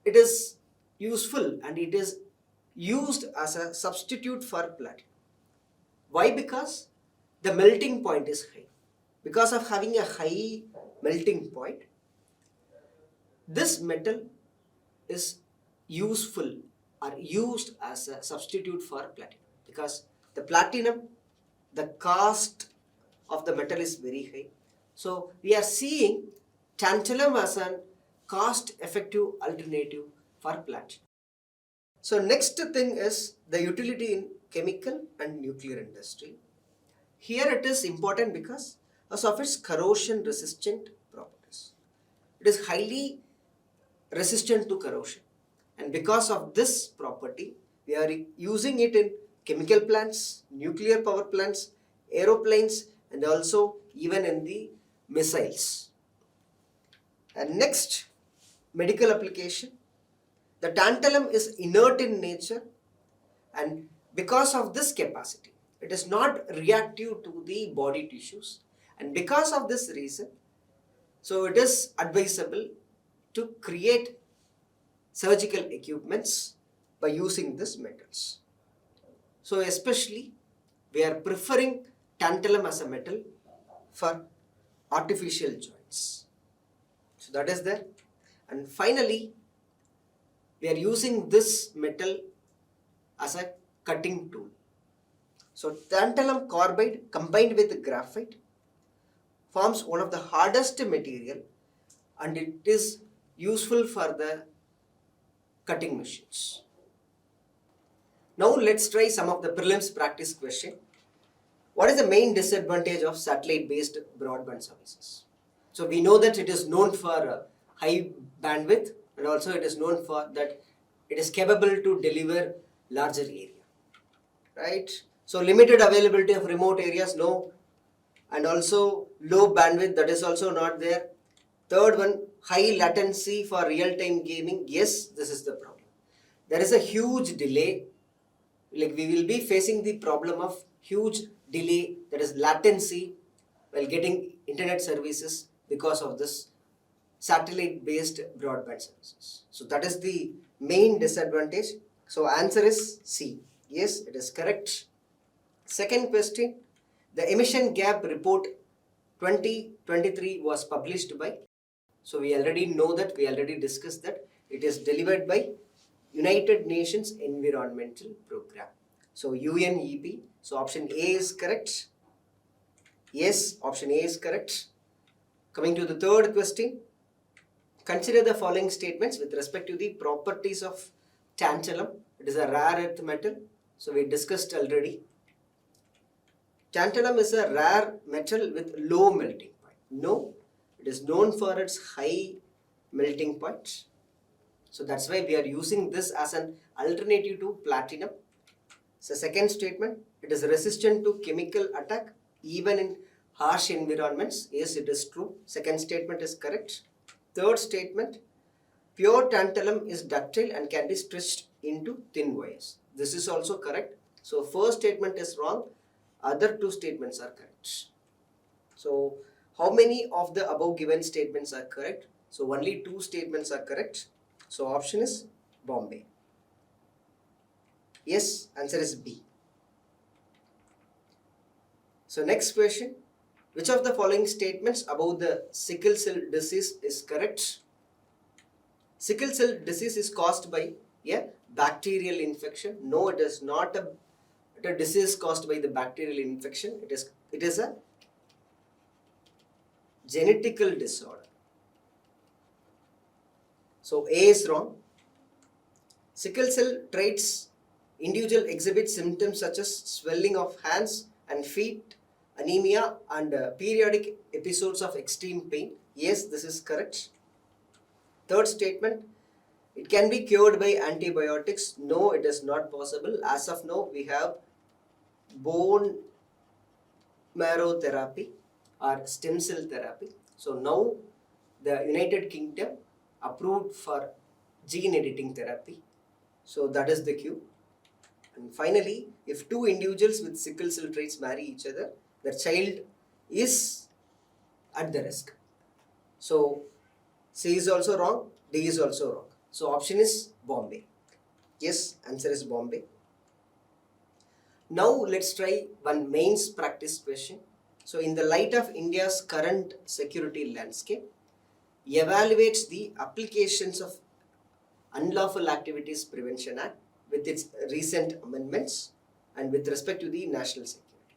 it is useful and it is used as a substitute for platinum. Why? Because the melting point is high. Because of having a high melting point, this metal is useful or used as a substitute for platinum, because the platinum, the cost of the metal is very high. So we are seeing tantalum as a cost effective alternative for platinum. So next thing is the utility in chemical and nuclear industry. Here it is important because of its corrosion resistant properties. It is highly resistant to corrosion, and because of this property we are using it in chemical plants, nuclear power plants, aeroplanes, and also even in the missiles. And next, medical application. The tantalum is inert in nature, and because of this capacity, it is not reactive to the body tissues, and because of this reason, so it is advisable to create surgical equipments by using these metals. So especially we are preferring tantalum as a metal for artificial joints. So that is there. And finally, we are using this metal as a cutting tool. So tantalum carbide combined with graphite forms one of the hardest material, and it is useful for the cutting machines. Now let's try some of the prelims practice question. What is the main disadvantage of satellite-based broadband services? So we know that it is known for high bandwidth, and also it is known for that it is capable to deliver larger area, right? So limited availability of remote areas, no. And also low bandwidth, that is also not there. Third one, high latency for real-time gaming. Yes, this is the problem. There is a huge delay. Like we will be facing the problem of huge delay, that is latency, while getting internet services because of this satellite-based broadband services. So that is the main disadvantage. So answer is C. Yes, it is correct. Second question, the emission gap report 2023 was published by, so we already know that, we already discussed that, it is delivered by United Nations Environmental Program. So UNEP. So option A is correct. Yes, option A is correct. Coming to the third question, consider the following statements with respect to the properties of tantalum. It is a rare earth metal. So we discussed already. Tantalum is a rare metal with low melting point. No, it is known for its high melting point. So that's why we are using this as an alternative to platinum. So second statement, it is resistant to chemical attack even in harsh environments. Yes, it is true. Second statement is correct. Third statement, pure tantalum is ductile and can be stretched into thin wires. This is also correct. So first statement is wrong. Other two statements are correct. So how many of the above given statements are correct? So only two statements are correct. So option is Bombay. Yes, answer is B. So next question, which of the following statements about the sickle cell disease is correct? Sickle cell disease is caused by a bacterial infection. No, it is not a disease caused by the bacterial infection. It is a genetical disorder. So A is wrong. Sickle cell traits, individual exhibit symptoms such as swelling of hands and feet, anemia, and periodic episodes of extreme pain. Yes, this is correct. Third statement, it can be cured by antibiotics. No, it is not possible. As of now, we have bone marrow therapy or stem cell therapy. So now the United Kingdom approved for gene editing therapy. So that is the cue. And finally, if two individuals with sickle cell traits marry each other, their child is at the risk. So C is also wrong, D is also wrong. So option is Bombay. Yes, answer is Bombay. Now let's try one mains practice question. So in the light of India's current security landscape, evaluates the applications of Unlawful Activities Prevention Act with its recent amendments and with respect to the national security.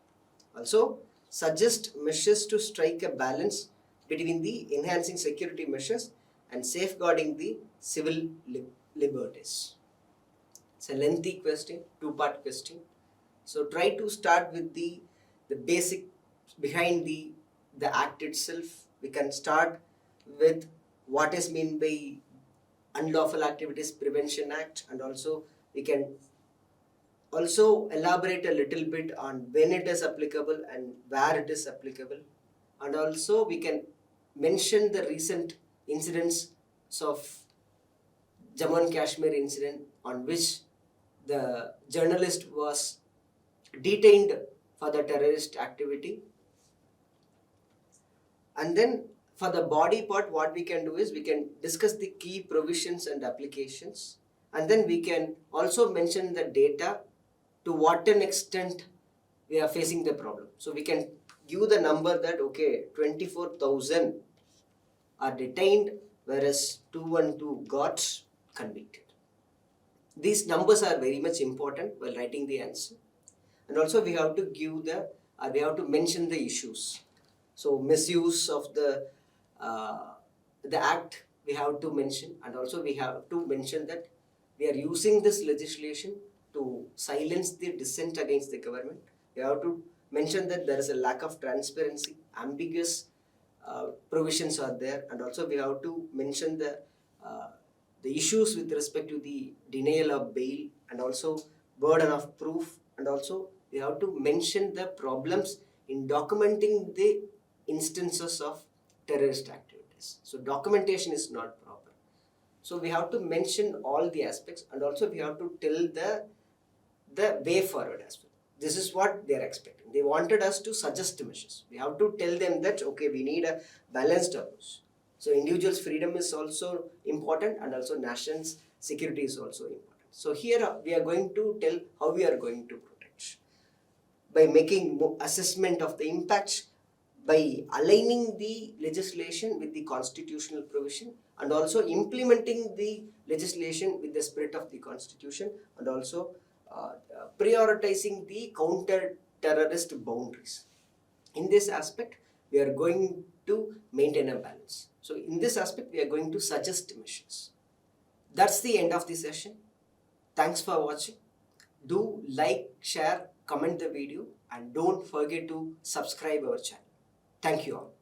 Also, suggest measures to strike a balance between the enhancing security measures and safeguarding the civil liberties. It's a lengthy question, two-part question. So try to start with the basic behind the act itself. We can start with what is meant by Unlawful Activities Prevention Act, and also we can also elaborate a little bit on when it is applicable and where it is applicable, and also we can mention the recent incidents of Jammu and Kashmir incident, on which the journalist was detained for the terrorist activity. And then For the body part, what we can do is we can discuss the key provisions and applications, and then we can also mention the data to what an extent we are facing the problem. So we can give the number that, okay, 24,000 are detained, whereas 212 got convicted. These numbers are very much important while writing the answer. And also we have to give we have to mention the issues. So misuse of the act we have to mention, and also we have to mention that we are using this legislation to silence the dissent against the government. We have to mention that there is a lack of transparency, ambiguous provisions are there, and also we have to mention the issues with respect to the denial of bail and also burden of proof, and also we have to mention the problems in documenting the instances of terrorist activities. So documentation is not proper. So we have to mention all the aspects, and also we have to tell the way forward as well. This is what they are expecting. They wanted us to suggest measures. We have to tell them that, okay, we need a balanced approach. So individual's freedom is also important, and also nation's security is also important. So here we are going to tell how we are going to protect by making assessment of the impacts, by aligning the legislation with the constitutional provision, and also implementing the legislation with the spirit of the constitution, and also prioritizing the counter-terrorist boundaries. In this aspect, we are going to maintain a balance. So in this aspect, we are going to suggest measures. That's the end of the session. Thanks for watching. Do like, share, comment the video, and don't forget to subscribe our channel. Thank you all.